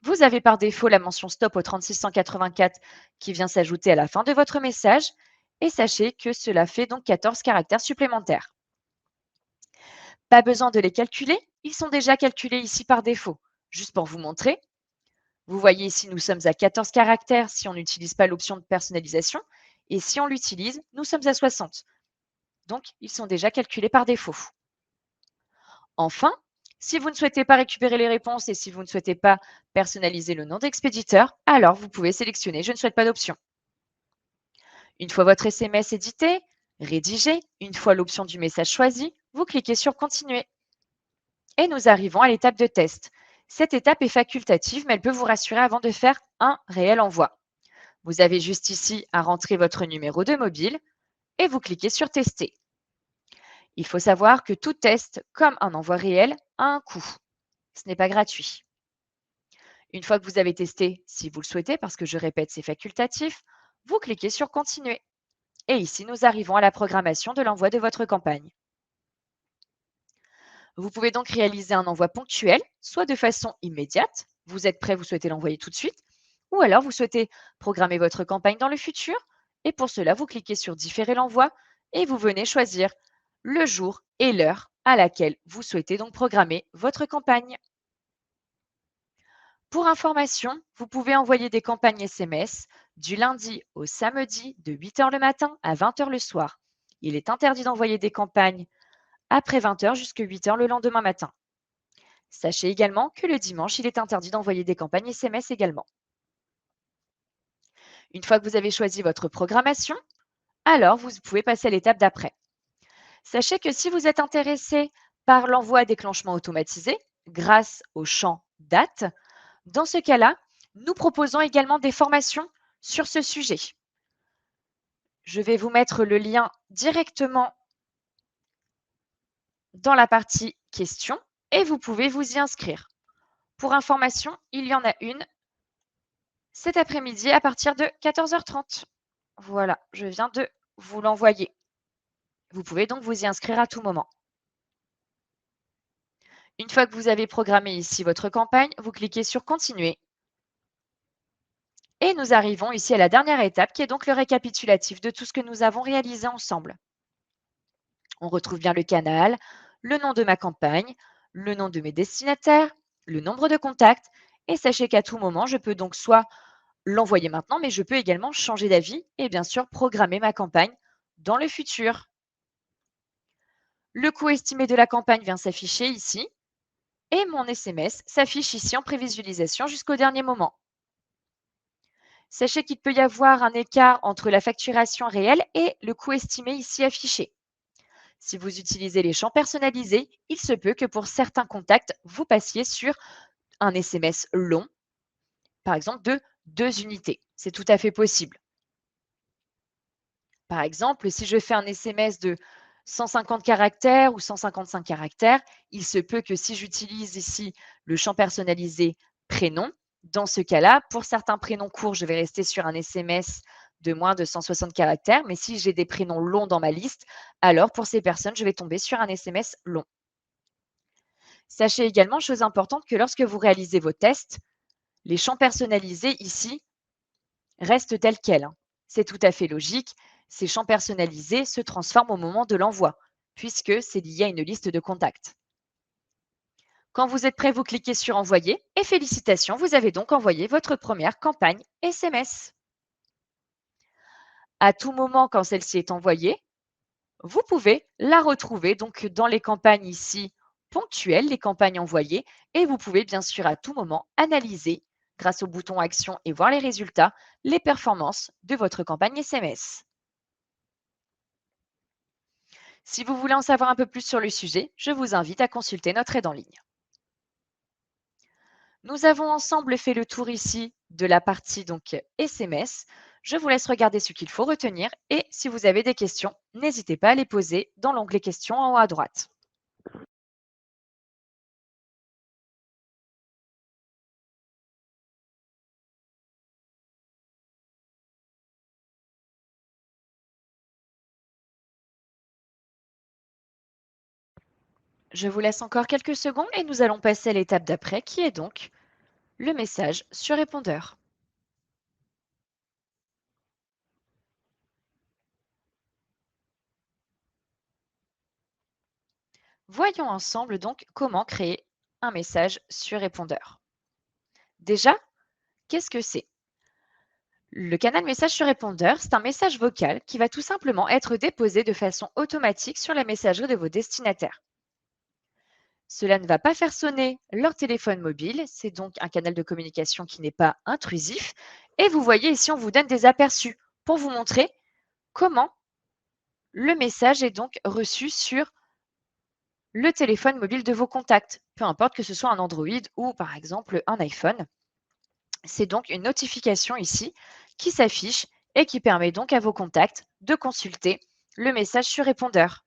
vous avez par défaut la mention stop au 3684 qui vient s'ajouter à la fin de votre message et sachez que cela fait donc 14 caractères supplémentaires. Pas besoin de les calculer, ils sont déjà calculés ici par défaut. Juste pour vous montrer, vous voyez ici, nous sommes à 14 caractères si on n'utilise pas l'option de personnalisation et si on l'utilise, nous sommes à 60. Donc, ils sont déjà calculés par défaut. Enfin, si vous ne souhaitez pas récupérer les réponses et si vous ne souhaitez pas personnaliser le nom d'expéditeur, alors vous pouvez sélectionner «Je ne souhaite pas d'option». Une fois votre SMS édité, rédigé, une fois l'option du message choisie, vous cliquez sur «Continuer». Et nous arrivons à l'étape de test. Cette étape est facultative, mais elle peut vous rassurer avant de faire un réel envoi. Vous avez juste ici à rentrer votre numéro de mobile et vous cliquez sur «Tester». Il faut savoir que tout test, comme un envoi réel, a un coût. Ce n'est pas gratuit. Une fois que vous avez testé, si vous le souhaitez, parce que je répète, c'est facultatif, vous cliquez sur Continuer. Et ici, nous arrivons à la programmation de l'envoi de votre campagne. Vous pouvez donc réaliser un envoi ponctuel, soit de façon immédiate, vous êtes prêt, vous souhaitez l'envoyer tout de suite, ou alors vous souhaitez programmer votre campagne dans le futur, et pour cela, vous cliquez sur Différer l'envoi et vous venez choisir le jour et l'heure à laquelle vous souhaitez donc programmer votre campagne. Pour information, vous pouvez envoyer des campagnes SMS du lundi au samedi de 8 heures le matin à 20 heures le soir. Il est interdit d'envoyer des campagnes après 20 heures jusqu'à 8 heures le lendemain matin. Sachez également que le dimanche, il est interdit d'envoyer des campagnes SMS également. Une fois que vous avez choisi votre programmation, alors vous pouvez passer à l'étape d'après. Sachez que si vous êtes intéressé par l'envoi à déclenchement automatisé grâce au champ date, dans ce cas-là, nous proposons également des formations sur ce sujet. Je vais vous mettre le lien directement dans la partie questions et vous pouvez vous y inscrire. Pour information, il y en a une cet après-midi à partir de 14h30. Voilà, je viens de vous l'envoyer. Vous pouvez donc vous y inscrire à tout moment. Une fois que vous avez programmé ici votre campagne, vous cliquez sur Continuer. Et nous arrivons ici à la dernière étape qui est donc le récapitulatif de tout ce que nous avons réalisé ensemble. On retrouve bien le canal, le nom de ma campagne, le nom de mes destinataires, le nombre de contacts. Et sachez qu'à tout moment, je peux donc soit l'envoyer maintenant, mais je peux également changer d'avis et bien sûr programmer ma campagne dans le futur. Le coût estimé de la campagne vient s'afficher ici et mon SMS s'affiche ici en prévisualisation jusqu'au dernier moment. Sachez qu'il peut y avoir un écart entre la facturation réelle et le coût estimé ici affiché. Si vous utilisez les champs personnalisés, il se peut que pour certains contacts, vous passiez sur un SMS long, par exemple de 2 unités. C'est tout à fait possible. Par exemple, si je fais un SMS de 150 caractères ou 155 caractères, il se peut que si j'utilise ici le champ personnalisé prénom, dans ce cas-là, pour certains prénoms courts, je vais rester sur un SMS de moins de 160 caractères, mais si j'ai des prénoms longs dans ma liste, alors pour ces personnes, je vais tomber sur un SMS long. Sachez également, chose importante, que lorsque vous réalisez vos tests, les champs personnalisés ici restent tels quels, hein. C'est tout à fait logique. Ces champs personnalisés se transforment au moment de l'envoi, puisque c'est lié à une liste de contacts. Quand vous êtes prêt, vous cliquez sur Envoyer et félicitations, vous avez donc envoyé votre première campagne SMS. À tout moment, quand celle-ci est envoyée, vous pouvez la retrouver donc dans les campagnes ici ponctuelles, les campagnes envoyées, et vous pouvez bien sûr à tout moment analyser grâce au bouton Action et voir les résultats, les performances de votre campagne SMS. Si vous voulez en savoir un peu plus sur le sujet, je vous invite à consulter notre aide en ligne. Nous avons ensemble fait le tour ici de la partie donc SMS. Je vous laisse regarder ce qu'il faut retenir et si vous avez des questions, n'hésitez pas à les poser dans l'onglet questions en haut à droite. Je vous laisse encore quelques secondes et nous allons passer à l'étape d'après qui est donc le message sur répondeur. Voyons ensemble donc comment créer un message sur répondeur. Déjà, qu'est-ce que c'est? Le canal message sur répondeur, c'est un message vocal qui va tout simplement être déposé de façon automatique sur la messagerie de vos destinataires. Cela ne va pas faire sonner leur téléphone mobile, c'est donc un canal de communication qui n'est pas intrusif. Et vous voyez ici, on vous donne des aperçus pour vous montrer comment le message est donc reçu sur le téléphone mobile de vos contacts, peu importe que ce soit un Android ou par exemple un iPhone. C'est donc une notification ici qui s'affiche et qui permet donc à vos contacts de consulter le message sur répondeur.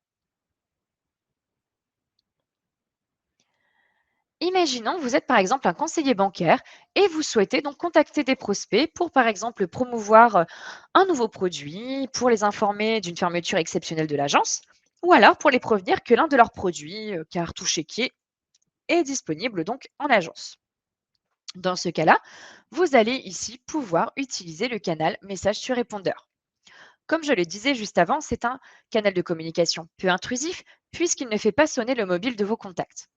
Imaginons, vous êtes par exemple un conseiller bancaire et vous souhaitez donc contacter des prospects pour par exemple promouvoir un nouveau produit, pour les informer d'une fermeture exceptionnelle de l'agence, ou alors pour les prévenir que l'un de leurs produits, carte ou chéquier, est disponible donc en agence. Dans ce cas-là, vous allez ici pouvoir utiliser le canal message sur répondeur. Comme je le disais juste avant, c'est un canal de communication peu intrusif puisqu'il ne fait pas sonner le mobile de vos contacts.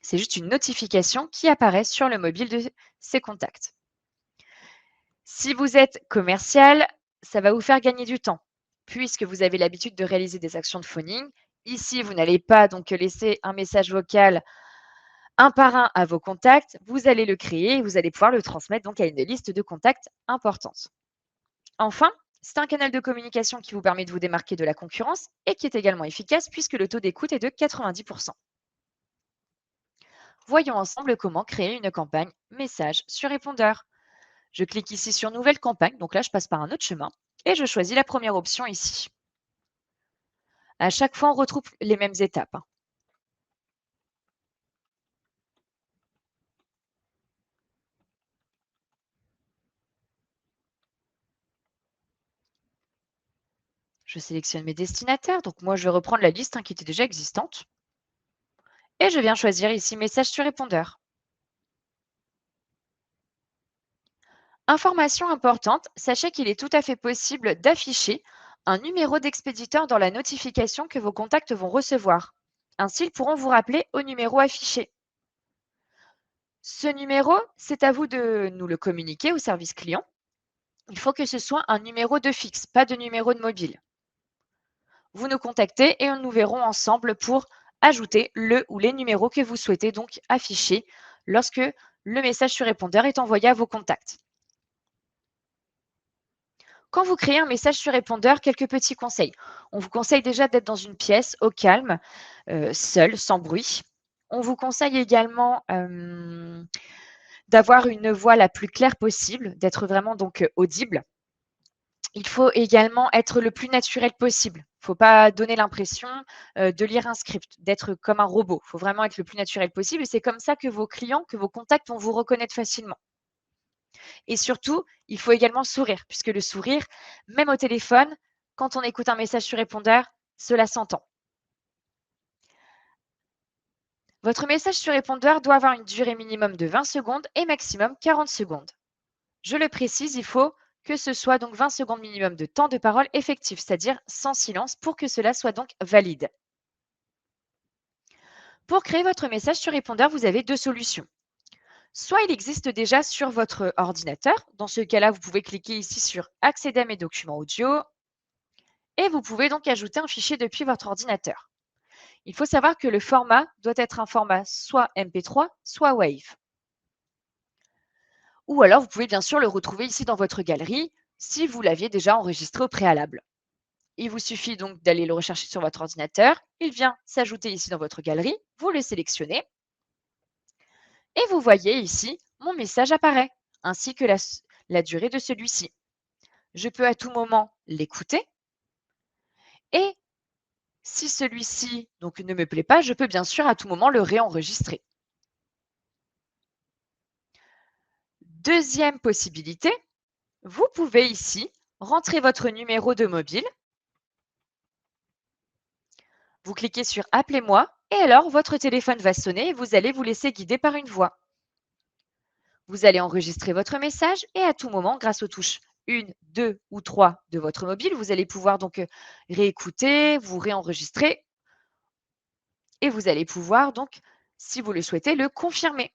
C'est juste une notification qui apparaît sur le mobile de ces contacts. Si vous êtes commercial, ça va vous faire gagner du temps puisque vous avez l'habitude de réaliser des actions de phoning. Ici, vous n'allez pas donc laisser un message vocal un par un à vos contacts. Vous allez le créer et vous allez pouvoir le transmettre donc à une liste de contacts importante. Enfin, c'est un canal de communication qui vous permet de vous démarquer de la concurrence et qui est également efficace puisque le taux d'écoute est de 90%. Voyons ensemble comment créer une campagne message sur répondeur. Je clique ici sur Nouvelle campagne, donc là je passe par un autre chemin et je choisis la première option ici. À chaque fois, on retrouve les mêmes étapes, hein. Je sélectionne mes destinataires, donc moi je vais reprendre la liste qui était déjà existante et je viens choisir ici Message sur répondeur. Information importante, sachez qu'il est tout à fait possible d'afficher un numéro d'expéditeur dans la notification que vos contacts vont recevoir. Ainsi, ils pourront vous rappeler au numéro affiché. Ce numéro, c'est à vous de nous le communiquer au service client. Il faut que ce soit un numéro de fixe, pas de numéro de mobile. Vous nous contactez et nous verrons ensemble pour ajouter le ou les numéros que vous souhaitez donc afficher lorsque le message sur répondeur est envoyé à vos contacts. Quand vous créez un message sur répondeur, quelques petits conseils. On vous conseille déjà d'être dans une pièce au calme, seul, sans bruit. On vous conseille également d'avoir une voix la plus claire possible, d'être vraiment donc audible. Il faut également être le plus naturel possible. Il ne faut pas donner l'impression de lire un script, d'être comme un robot. Il faut vraiment être le plus naturel possible et c'est comme ça que vos clients, que vos contacts vont vous reconnaître facilement. Et surtout, il faut également sourire, puisque le sourire, même au téléphone, quand on écoute un message sur répondeur, cela s'entend. Votre message sur répondeur doit avoir une durée minimum de 20 secondes et maximum 40 secondes. Je le précise, il faut que ce soit donc 20 secondes minimum de temps de parole effectif, c'est-à-dire sans silence, pour que cela soit donc valide. Pour créer votre message sur répondeur, vous avez deux solutions. Soit il existe déjà sur votre ordinateur. Dans ce cas-là, vous pouvez cliquer ici sur Accéder à mes documents audio et vous pouvez donc ajouter un fichier depuis votre ordinateur. Il faut savoir que le format doit être un format soit MP3, soit Wave. Ou alors, vous pouvez bien sûr le retrouver ici dans votre galerie si vous l'aviez déjà enregistré au préalable. Il vous suffit donc d'aller le rechercher sur votre ordinateur. Il vient s'ajouter ici dans votre galerie. Vous le sélectionnez et vous voyez ici mon message apparaît ainsi que la durée de celui-ci. Je peux à tout moment l'écouter et si celui-ci donc ne me plaît pas, je peux bien sûr à tout moment le réenregistrer. Deuxième possibilité, vous pouvez ici rentrer votre numéro de mobile. Vous cliquez sur Appelez-moi et alors votre téléphone va sonner et vous allez vous laisser guider par une voix. Vous allez enregistrer votre message et à tout moment, grâce aux touches 1, 2 ou 3 de votre mobile, vous allez pouvoir donc réécouter, vous réenregistrer et vous allez pouvoir donc, si vous le souhaitez, le confirmer.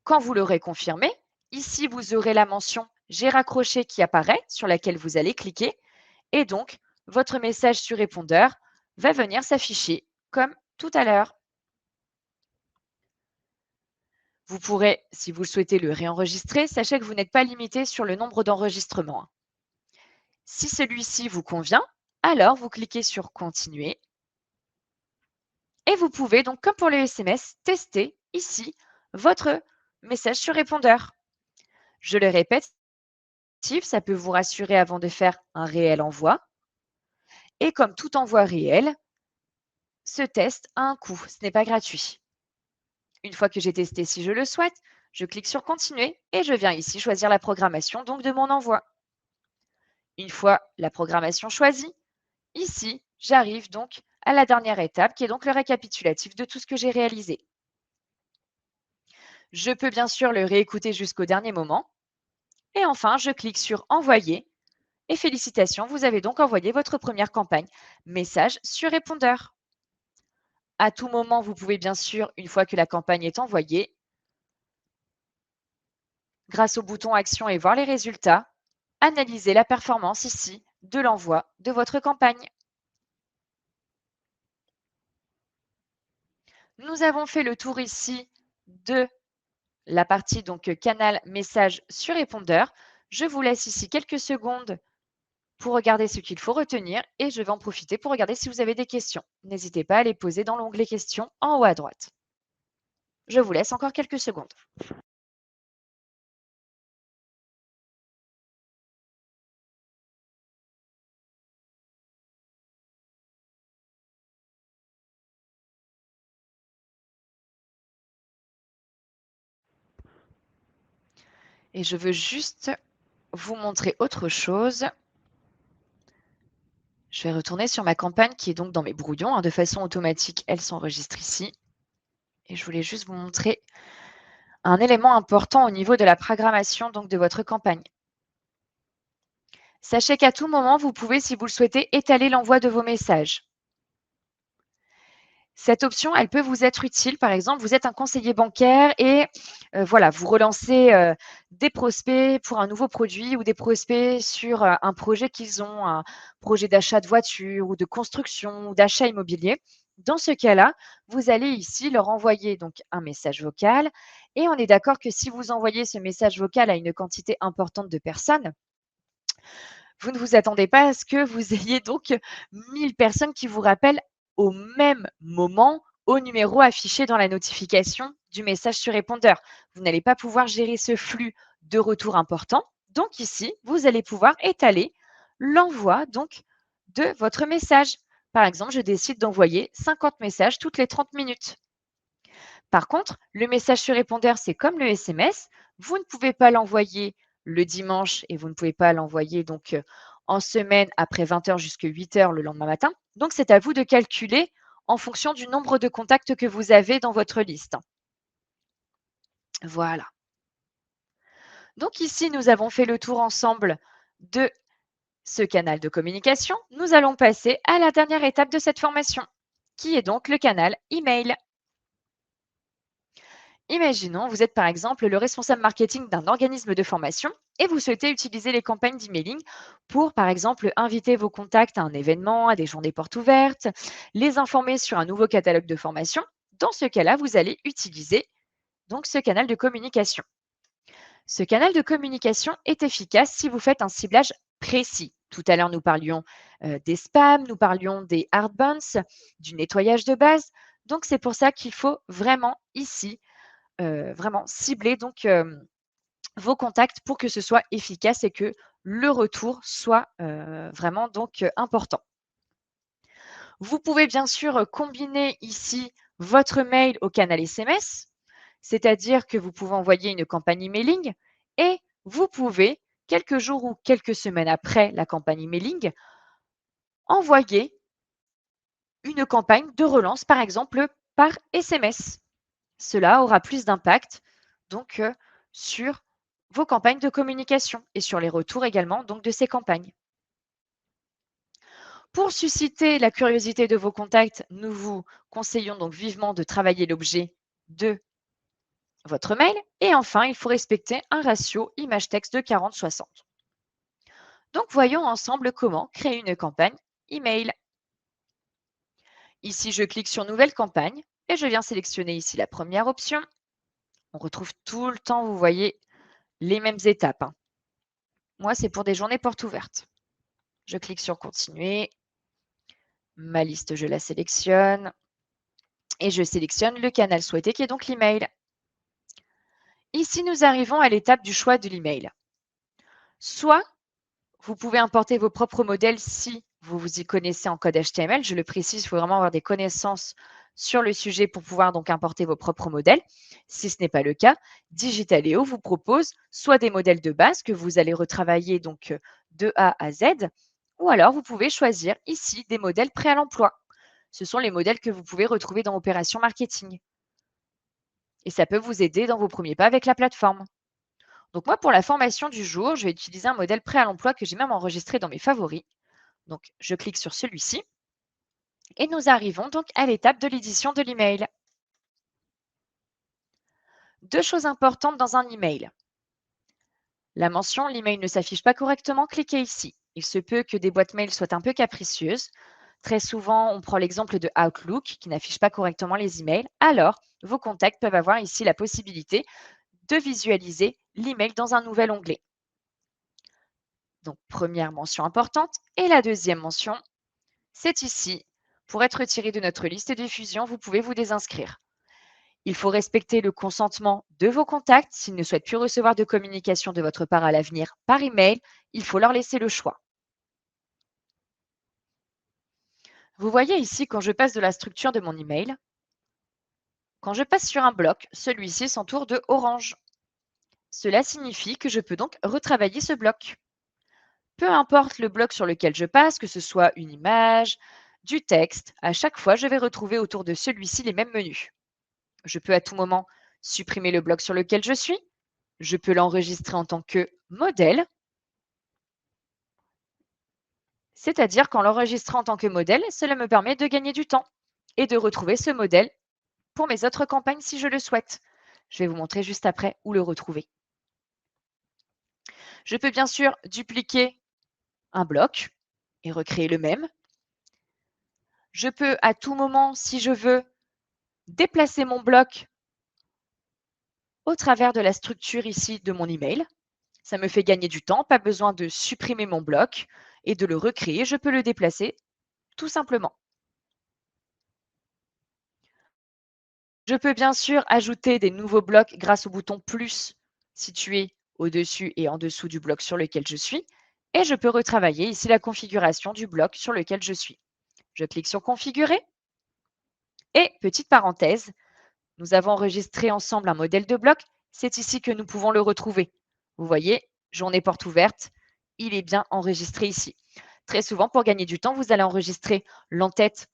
Quand vous l'aurez confirmé, ici, vous aurez la mention J'ai raccroché qui apparaît, sur laquelle vous allez cliquer. Et donc, votre message sur répondeur va venir s'afficher comme tout à l'heure. Vous pourrez, si vous le souhaitez, le réenregistrer. Sachez que vous n'êtes pas limité sur le nombre d'enregistrements. Si celui-ci vous convient, alors vous cliquez sur Continuer. Et vous pouvez donc, comme pour les SMS, tester ici votre message sur répondeur. Je le répète, ça peut vous rassurer avant de faire un réel envoi. Et comme tout envoi réel, ce test a un coût, ce n'est pas gratuit. Une fois que j'ai testé si je le souhaite, je clique sur Continuer et je viens ici choisir la programmation donc de mon envoi. Une fois la programmation choisie, ici, j'arrive donc à la dernière étape qui est donc le récapitulatif de tout ce que j'ai réalisé. Je peux bien sûr le réécouter jusqu'au dernier moment. Et enfin, je clique sur Envoyer. Et félicitations, vous avez donc envoyé votre première campagne message sur répondeur. À tout moment, vous pouvez bien sûr, une fois que la campagne est envoyée, grâce au bouton Action et voir les résultats, analyser la performance ici de l'envoi de votre campagne. Nous avons fait le tour ici de la partie donc canal message sur répondeur. Je vous laisse ici quelques secondes pour regarder ce qu'il faut retenir et je vais en profiter pour regarder si vous avez des questions. N'hésitez pas à les poser dans l'onglet questions en haut à droite. Je vous laisse encore quelques secondes. Et je veux juste vous montrer autre chose. Je vais retourner sur ma campagne qui est donc dans mes brouillons. De façon automatique, elle s'enregistre ici. Et je voulais juste vous montrer un élément important au niveau de la programmation donc de votre campagne. Sachez qu'à tout moment, vous pouvez, si vous le souhaitez, étaler l'envoi de vos messages. Cette option, elle peut vous être utile. Par exemple, vous êtes un conseiller bancaire et voilà, vous relancez des prospects pour un nouveau produit ou des prospects sur un projet qu'ils ont, un projet d'achat de voiture ou de construction ou d'achat immobilier. Dans ce cas-là, vous allez ici leur envoyer donc un message vocal et on est d'accord que si vous envoyez ce message vocal à une quantité importante de personnes, vous ne vous attendez pas à ce que vous ayez donc 1000 personnes qui vous rappellent au même moment au numéro affiché dans la notification du message sur répondeur. Vous n'allez pas pouvoir gérer ce flux de retour important. Donc ici, vous allez pouvoir étaler l'envoi donc de votre message. Par exemple, je décide d'envoyer 50 messages toutes les 30 minutes. Par contre, le message sur répondeur, c'est comme le SMS. Vous ne pouvez pas l'envoyer le dimanche et vous ne pouvez pas l'envoyer donc en semaine après 20 heures jusqu'à 8 heures le lendemain matin. Donc, c'est à vous de calculer en fonction du nombre de contacts que vous avez dans votre liste. Voilà. Donc ici, nous avons fait le tour ensemble de ce canal de communication. Nous allons passer à la dernière étape de cette formation, qui est donc le canal email. Imaginons, vous êtes par exemple le responsable marketing d'un organisme de formation et vous souhaitez utiliser les campagnes d'emailing pour, par exemple, inviter vos contacts à un événement, à des journées portes ouvertes, les informer sur un nouveau catalogue de formation. Dans ce cas-là, vous allez utiliser donc ce canal de communication. Ce canal de communication est efficace si vous faites un ciblage précis. Tout à l'heure, nous parlions des spams, nous parlions des hard bounce, du nettoyage de base. Donc, c'est pour ça qu'il faut vraiment ici vraiment cibler donc vos contacts pour que ce soit efficace et que le retour soit vraiment donc important. Vous pouvez bien sûr combiner ici votre mail au canal SMS, c'est-à-dire que vous pouvez envoyer une campagne emailing et vous pouvez, quelques jours ou quelques semaines après la campagne emailing, envoyer une campagne de relance, par exemple par SMS. Cela aura plus d'impact donc sur vos campagnes de communication et sur les retours également donc de ces campagnes. Pour susciter la curiosité de vos contacts, nous vous conseillons donc vivement de travailler l'objet de votre mail. Et enfin, il faut respecter un ratio image-texte de 40-60. Donc, voyons ensemble comment créer une campagne email. Ici, je clique sur Nouvelle campagne et je viens sélectionner ici la première option. On retrouve tout le temps, vous voyez, les mêmes étapes. Moi, c'est pour des journées portes ouvertes. Je clique sur Continuer. Ma liste, je la sélectionne. Et je sélectionne le canal souhaité qui est donc l'email. Ici, nous arrivons à l'étape du choix de l'email. Soit vous pouvez importer vos propres modèles si vous vous y connaissez en code HTML. Je le précise, il faut vraiment avoir des connaissances sur le sujet pour pouvoir donc importer vos propres modèles. Si ce n'est pas le cas, Digitaléo vous propose soit des modèles de base que vous allez retravailler donc de A à Z, ou alors vous pouvez choisir ici des modèles prêts à l'emploi. Ce sont les modèles que vous pouvez retrouver dans Opération Marketing. Et ça peut vous aider dans vos premiers pas avec la plateforme. Donc moi, pour la formation du jour, je vais utiliser un modèle prêt à l'emploi que j'ai même enregistré dans mes favoris. Donc, je clique sur celui-ci et nous arrivons donc à l'étape de l'édition de l'email. Deux choses importantes dans un email. La mention «L'email ne s'affiche pas correctement», cliquez ici. Il se peut que des boîtes mail soient un peu capricieuses. Très souvent, on prend l'exemple de Outlook qui n'affiche pas correctement les emails. Alors, vos contacts peuvent avoir ici la possibilité de visualiser l'email dans un nouvel onglet. Donc, première mention importante. Et la deuxième mention, c'est ici. Pour être retiré de notre liste de diffusion, vous pouvez vous désinscrire. Il faut respecter le consentement de vos contacts. S'ils ne souhaitent plus recevoir de communication de votre part à l'avenir par email, il faut leur laisser le choix. Vous voyez ici quand je passe de la structure de mon email, quand je passe sur un bloc, celui-ci s'entoure de orange. Cela signifie que je peux donc retravailler ce bloc. Peu importe le bloc sur lequel je passe, que ce soit une image, du texte, à chaque fois, je vais retrouver autour de celui-ci les mêmes menus. Je peux à tout moment supprimer le bloc sur lequel je suis. Je peux l'enregistrer en tant que modèle, c'est-à-dire qu'en l'enregistrant en tant que modèle, cela me permet de gagner du temps et de retrouver ce modèle pour mes autres campagnes si je le souhaite. Je vais vous montrer juste après où le retrouver. Je peux bien sûr dupliquer un bloc et recréer le même. Je peux à tout moment, si je veux, déplacer mon bloc au travers de la structure ici de mon email. Ça me fait gagner du temps, pas besoin de supprimer mon bloc et de le recréer. Je peux le déplacer tout simplement. Je peux bien sûr ajouter des nouveaux blocs grâce au bouton plus situé au-dessus et en dessous du bloc sur lequel je suis. Et je peux retravailler ici la configuration du bloc sur lequel je suis. Je clique sur configurer. Et petite parenthèse, nous avons enregistré ensemble un modèle de bloc. C'est ici que nous pouvons le retrouver. Vous voyez, journée porte ouverte, il est bien enregistré ici. Très souvent, pour gagner du temps, vous allez enregistrer l'entête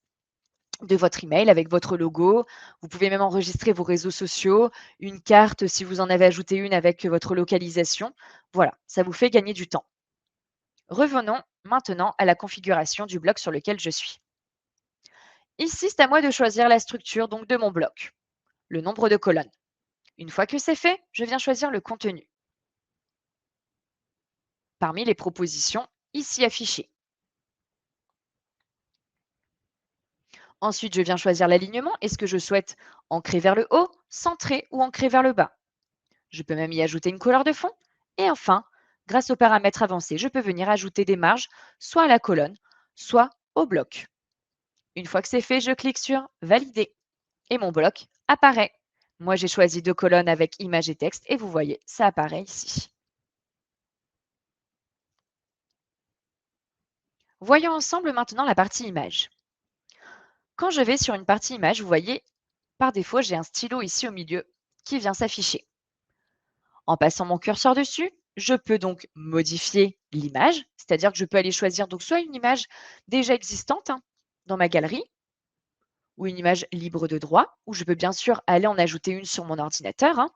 de votre email avec votre logo. Vous pouvez même enregistrer vos réseaux sociaux, une carte si vous en avez ajouté une avec votre localisation. Voilà, ça vous fait gagner du temps. Revenons maintenant à la configuration du bloc sur lequel je suis. Ici, c'est à moi de choisir la structure donc de mon bloc, le nombre de colonnes. Une fois que c'est fait, je viens choisir le contenu parmi les propositions ici affichées. Ensuite, je viens choisir l'alignement. Est-ce que je souhaite ancrer vers le haut, centrer ou ancrer vers le bas? Je peux même y ajouter une couleur de fond. Et enfin, grâce aux paramètres avancés, je peux venir ajouter des marges, soit à la colonne, soit au bloc. Une fois que c'est fait, je clique sur Valider et mon bloc apparaît. Moi, j'ai choisi 2 colonnes avec image et texte et vous voyez, ça apparaît ici. Voyons ensemble maintenant la partie image. Quand je vais sur une partie image, vous voyez, par défaut, j'ai un stylo ici au milieu qui vient s'afficher. En passant mon curseur dessus, je peux donc modifier l'image, c'est-à-dire que je peux aller choisir donc soit une image déjà existante dans ma galerie, ou une image libre de droit, ou je peux bien sûr aller en ajouter une sur mon ordinateur.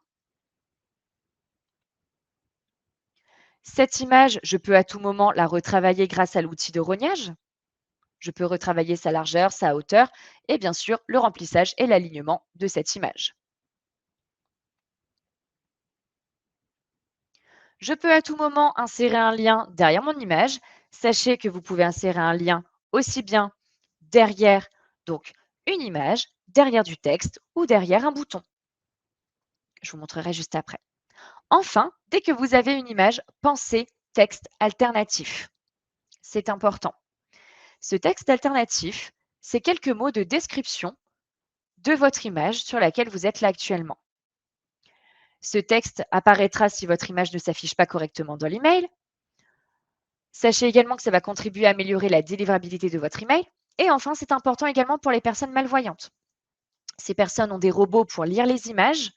Cette image, je peux à tout moment la retravailler grâce à l'outil de rognage. Je peux retravailler sa largeur, sa hauteur et bien sûr le remplissage et l'alignement de cette image. Je peux à tout moment insérer un lien derrière mon image. Sachez que vous pouvez insérer un lien aussi bien derrière donc une image, derrière du texte ou derrière un bouton. Je vous montrerai juste après. Enfin, dès que vous avez une image, pensez texte alternatif. C'est important. Ce texte alternatif, c'est quelques mots de description de votre image sur laquelle vous êtes là actuellement. Ce texte apparaîtra si votre image ne s'affiche pas correctement dans l'email. Sachez également que ça va contribuer à améliorer la délivrabilité de votre email. Et enfin, c'est important également pour les personnes malvoyantes. Ces personnes ont des robots pour lire les images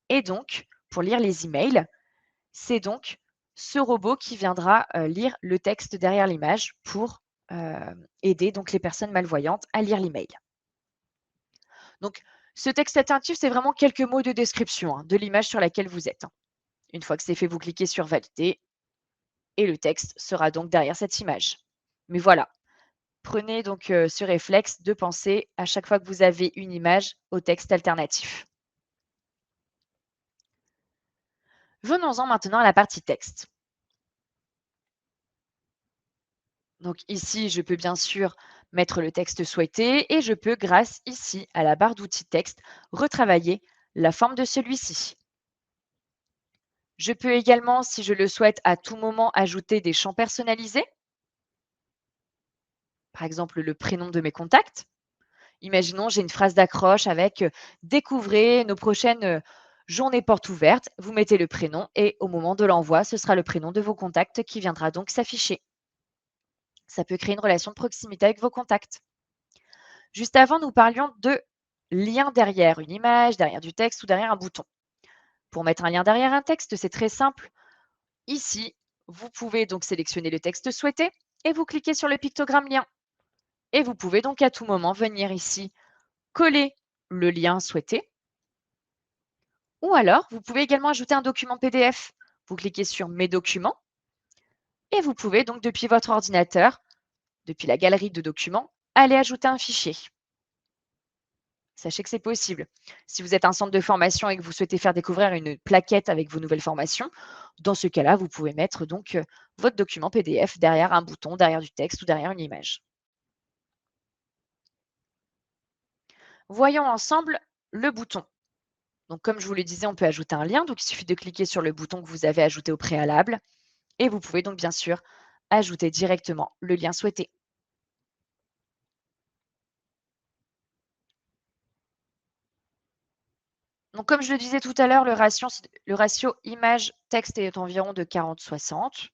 et donc pour lire les emails. C'est donc ce robot qui viendra lire le texte derrière l'image pour aider donc les personnes malvoyantes à lire l'email. Donc, ce texte alternatif, c'est vraiment quelques mots de description de l'image sur laquelle vous êtes. Une fois que c'est fait, vous cliquez sur Valider et le texte sera donc derrière cette image. Mais voilà, prenez donc ce réflexe de penser à chaque fois que vous avez une image au texte alternatif. Venons-en maintenant à la partie texte. Donc ici, je peux bien sûr mettre le texte souhaité et je peux, grâce ici à la barre d'outils texte, retravailler la forme de celui-ci. Je peux également, si je le souhaite, à tout moment ajouter des champs personnalisés. Par exemple, le prénom de mes contacts. Imaginons, j'ai une phrase d'accroche avec Découvrez nos prochaines journées portes ouvertes. Vous mettez le prénom et au moment de l'envoi, ce sera le prénom de vos contacts qui viendra donc s'afficher. Ça peut créer une relation de proximité avec vos contacts. Juste avant, nous parlions de lien derrière une image, derrière du texte ou derrière un bouton. Pour mettre un lien derrière un texte, c'est très simple. Ici, vous pouvez donc sélectionner le texte souhaité et vous cliquez sur le pictogramme lien. Et vous pouvez donc à tout moment venir ici coller le lien souhaité. Ou alors, vous pouvez également ajouter un document PDF. Vous cliquez sur Mes documents et vous pouvez donc depuis votre ordinateur, depuis la galerie de documents, aller ajouter un fichier. Sachez que c'est possible. Si vous êtes un centre de formation et que vous souhaitez faire découvrir une plaquette avec vos nouvelles formations, dans ce cas-là, vous pouvez mettre donc votre document PDF derrière un bouton, derrière du texte ou derrière une image. Voyons ensemble le bouton. Donc, comme je vous le disais, on peut ajouter un lien. Donc, il suffit de cliquer sur le bouton que vous avez ajouté au préalable. Et vous pouvez donc, bien sûr, ajouter directement le lien souhaité. Donc, comme je le disais tout à l'heure, le ratio image-texte est environ de 40-60.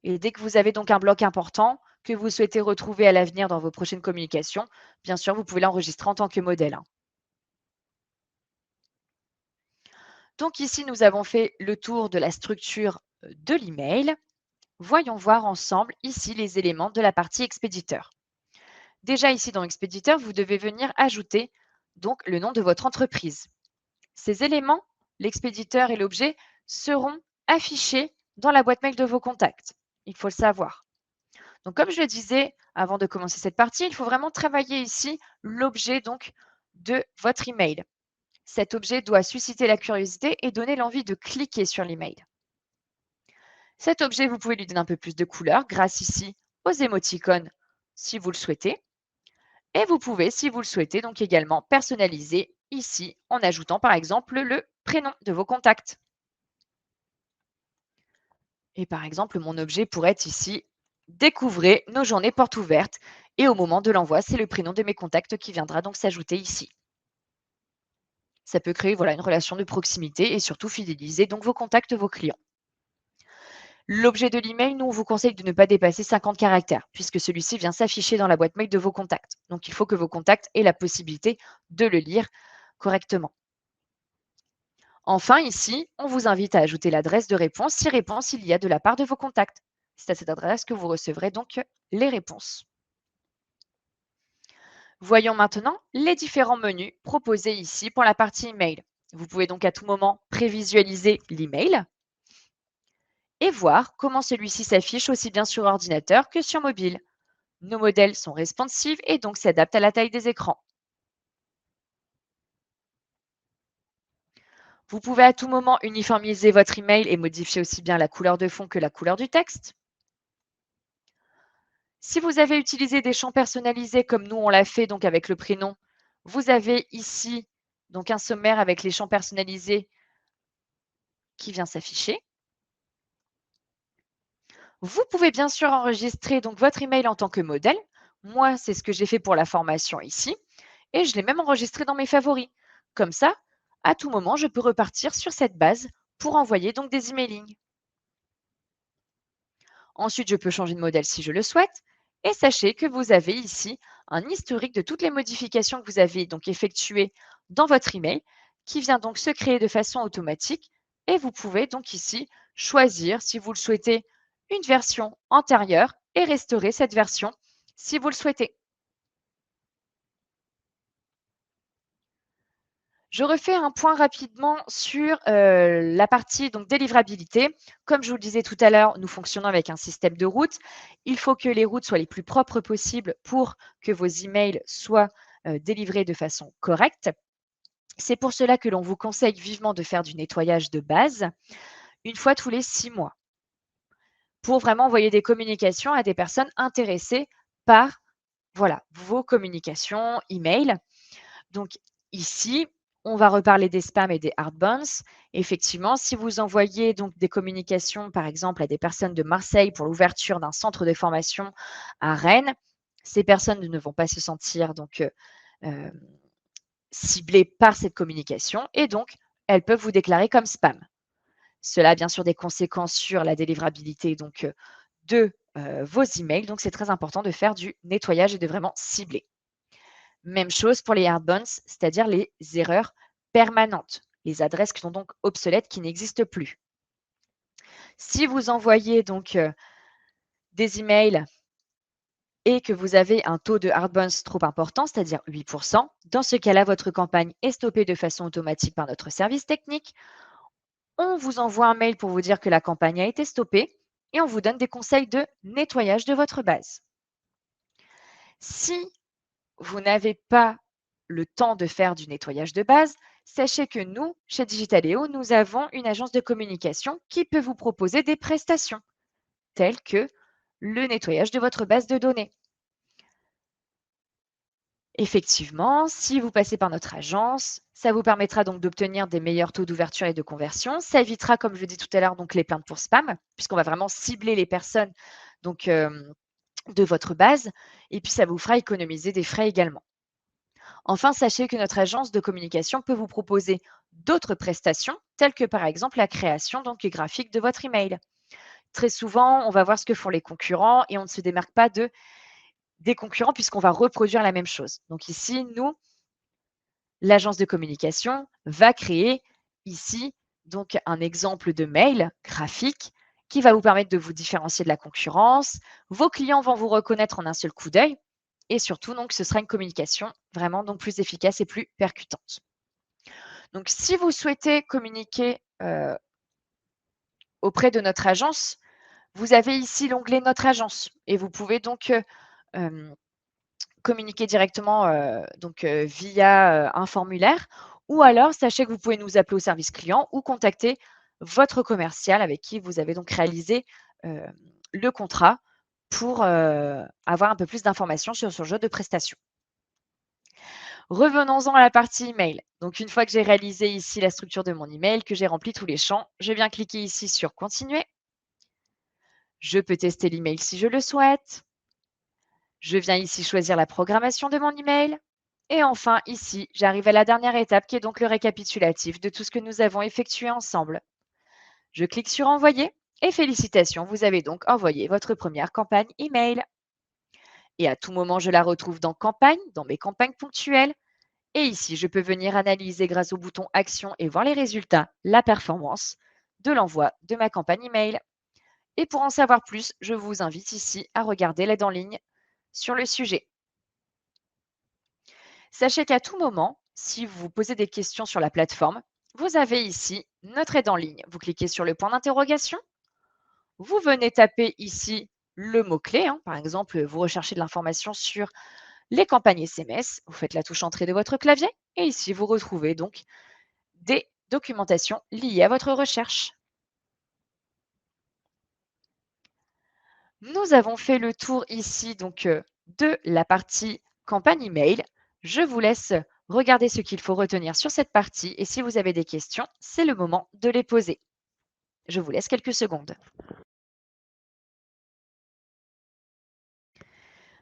Et dès que vous avez donc un bloc important que vous souhaitez retrouver à l'avenir dans vos prochaines communications, bien sûr, vous pouvez l'enregistrer en tant que modèle. Donc ici, nous avons fait le tour de la structure de l'email. Voyons voir ensemble ici les éléments de la partie expéditeur. Déjà ici dans Expéditeur, vous devez venir ajouter donc le nom de votre entreprise. Ces éléments, l'expéditeur et l'objet, seront affichés dans la boîte mail de vos contacts. Il faut le savoir. Donc, comme je le disais avant de commencer cette partie, il faut vraiment travailler ici l'objet donc de votre email. Cet objet doit susciter la curiosité et donner l'envie de cliquer sur l'email. Cet objet, vous pouvez lui donner un peu plus de couleur grâce ici aux émoticônes si vous le souhaitez. Et vous pouvez, si vous le souhaitez, donc également personnaliser ici en ajoutant par exemple le prénom de vos contacts. Et par exemple, mon objet pourrait être ici Découvrez nos journées portes ouvertes. Et au moment de l'envoi, c'est le prénom de mes contacts qui viendra donc s'ajouter ici. Ça peut créer voilà, une relation de proximité et surtout fidéliser donc vos contacts, vos clients. L'objet de l'email, nous, on vous conseille de ne pas dépasser 50 caractères, puisque celui-ci vient s'afficher dans la boîte mail de vos contacts. Donc, il faut que vos contacts aient la possibilité de le lire correctement. Enfin, ici, on vous invite à ajouter l'adresse de réponse si réponse il y a de la part de vos contacts. C'est à cette adresse que vous recevrez donc les réponses. Voyons maintenant les différents menus proposés ici pour la partie email. Vous pouvez donc à tout moment prévisualiser l'email et voir comment celui-ci s'affiche aussi bien sur ordinateur que sur mobile. Nos modèles sont responsives et donc s'adaptent à la taille des écrans. Vous pouvez à tout moment uniformiser votre email et modifier aussi bien la couleur de fond que la couleur du texte. Si vous avez utilisé des champs personnalisés comme nous on l'a fait donc avec le prénom, vous avez ici donc un sommaire avec les champs personnalisés qui vient s'afficher. Vous pouvez bien sûr enregistrer donc votre email en tant que modèle. Moi, c'est ce que j'ai fait pour la formation ici et je l'ai même enregistré dans mes favoris. Comme ça, à tout moment, je peux repartir sur cette base pour envoyer donc des emailings. Ensuite, je peux changer de modèle si je le souhaite Et sachez que vous avez ici un historique de toutes les modifications que vous avez donc effectuées dans votre email qui vient donc se créer de façon automatique. Et vous pouvez donc ici choisir, si vous le souhaitez, une version antérieure et restaurer cette version si vous le souhaitez. Je refais un point rapidement sur la partie donc délivrabilité. Comme je vous le disais tout à l'heure, nous fonctionnons avec un système de routes. Il faut que les routes soient les plus propres possibles pour que vos emails soient délivrés de façon correcte. C'est pour cela que l'on vous conseille vivement de faire du nettoyage de base une fois tous les 6 mois pour vraiment envoyer des communications à des personnes intéressées par voilà, vos communications email. Donc ici, on va reparler des spams et des hard bounce. Effectivement, si vous envoyez donc des communications, par exemple, à des personnes de Marseille pour l'ouverture d'un centre de formation à Rennes, ces personnes ne vont pas se sentir donc euh, ciblées par cette communication et donc elles peuvent vous déclarer comme spam. Cela a bien sûr des conséquences sur la délivrabilité donc de vos emails. Donc c'est très important de faire du nettoyage et de vraiment cibler. Même chose pour les hard bounce, c'est-à-dire les erreurs permanentes, les adresses qui sont donc obsolètes, qui n'existent plus. Si vous envoyez donc des emails et que vous avez un taux de hard bounce trop important, c'est-à-dire 8%, dans ce cas-là, votre campagne est stoppée de façon automatique par notre service technique. On vous envoie un mail pour vous dire que la campagne a été stoppée et on vous donne des conseils de nettoyage de votre base. Si vous n'avez pas le temps de faire du nettoyage de base, sachez que nous, chez Digitaléo, nous avons une agence de communication qui peut vous proposer des prestations telles que le nettoyage de votre base de données. Effectivement, si vous passez par notre agence, ça vous permettra donc d'obtenir des meilleurs taux d'ouverture et de conversion. Ça évitera, comme je l'ai dit tout à l'heure, donc les plaintes pour spam, puisqu'on va vraiment cibler les personnes donc, de votre base. Et puis, ça vous fera économiser des frais également. Enfin, sachez que notre agence de communication peut vous proposer d'autres prestations, telles que par exemple la création donc graphique de votre email. Très souvent, on va voir ce que font les concurrents et on ne se démarque pas des concurrents puisqu'on va reproduire la même chose. Donc ici, nous, l'agence de communication va créer ici donc un exemple de mail graphique qui va vous permettre de vous différencier de la concurrence. Vos clients vont vous reconnaître en un seul coup d'œil et surtout, donc, ce sera une communication vraiment donc plus efficace et plus percutante. Donc, si vous souhaitez communiquer auprès de notre agence, vous avez ici l'onglet Notre agence et vous pouvez donc communiquer directement donc, via un formulaire ou alors sachez que vous pouvez nous appeler au service client ou contacter votre commercial avec qui vous avez donc réalisé le contrat pour avoir un peu plus d'informations sur ce jeu de prestations. Revenons-en à la partie email. Donc, une fois que j'ai réalisé ici la structure de mon email, que j'ai rempli tous les champs, je viens cliquer ici sur Continuer. Je peux tester l'email si je le souhaite. Je viens ici choisir la programmation de mon email. Et enfin, ici, j'arrive à la dernière étape qui est donc le récapitulatif de tout ce que nous avons effectué ensemble. Je clique sur Envoyer et félicitations, vous avez donc envoyé votre première campagne email. Et à tout moment, je la retrouve dans Campagne, dans mes campagnes ponctuelles. Et ici, je peux venir analyser grâce au bouton Action et voir les résultats, la performance de l'envoi de ma campagne email. Et pour en savoir plus, je vous invite ici à regarder l'aide en ligne sur le sujet. Sachez qu'à tout moment, si vous vous posez des questions sur la plateforme, vous avez ici notre aide en ligne. Vous cliquez sur le point d'interrogation, vous venez taper ici le mot-clé. Par exemple, vous recherchez de l'information sur les campagnes SMS, vous faites la touche Entrée de votre clavier et ici, vous retrouvez donc des documentations liées à votre recherche. Nous avons fait le tour ici donc de la partie campagne email. Je vous laisse regarder ce qu'il faut retenir sur cette partie et si vous avez des questions, c'est le moment de les poser. Je vous laisse quelques secondes.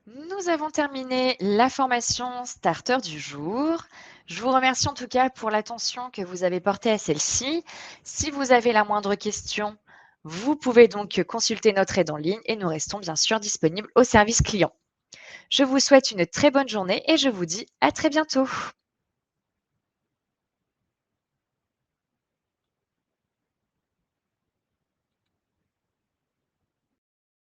Nous avons terminé la formation starter du jour. Je vous remercie en tout cas pour l'attention que vous avez portée à celle-ci. Si vous avez la moindre question, Vous pouvez donc consulter notre aide en ligne et nous restons bien sûr disponibles au service client. Je vous souhaite une très bonne journée et je vous dis à très bientôt.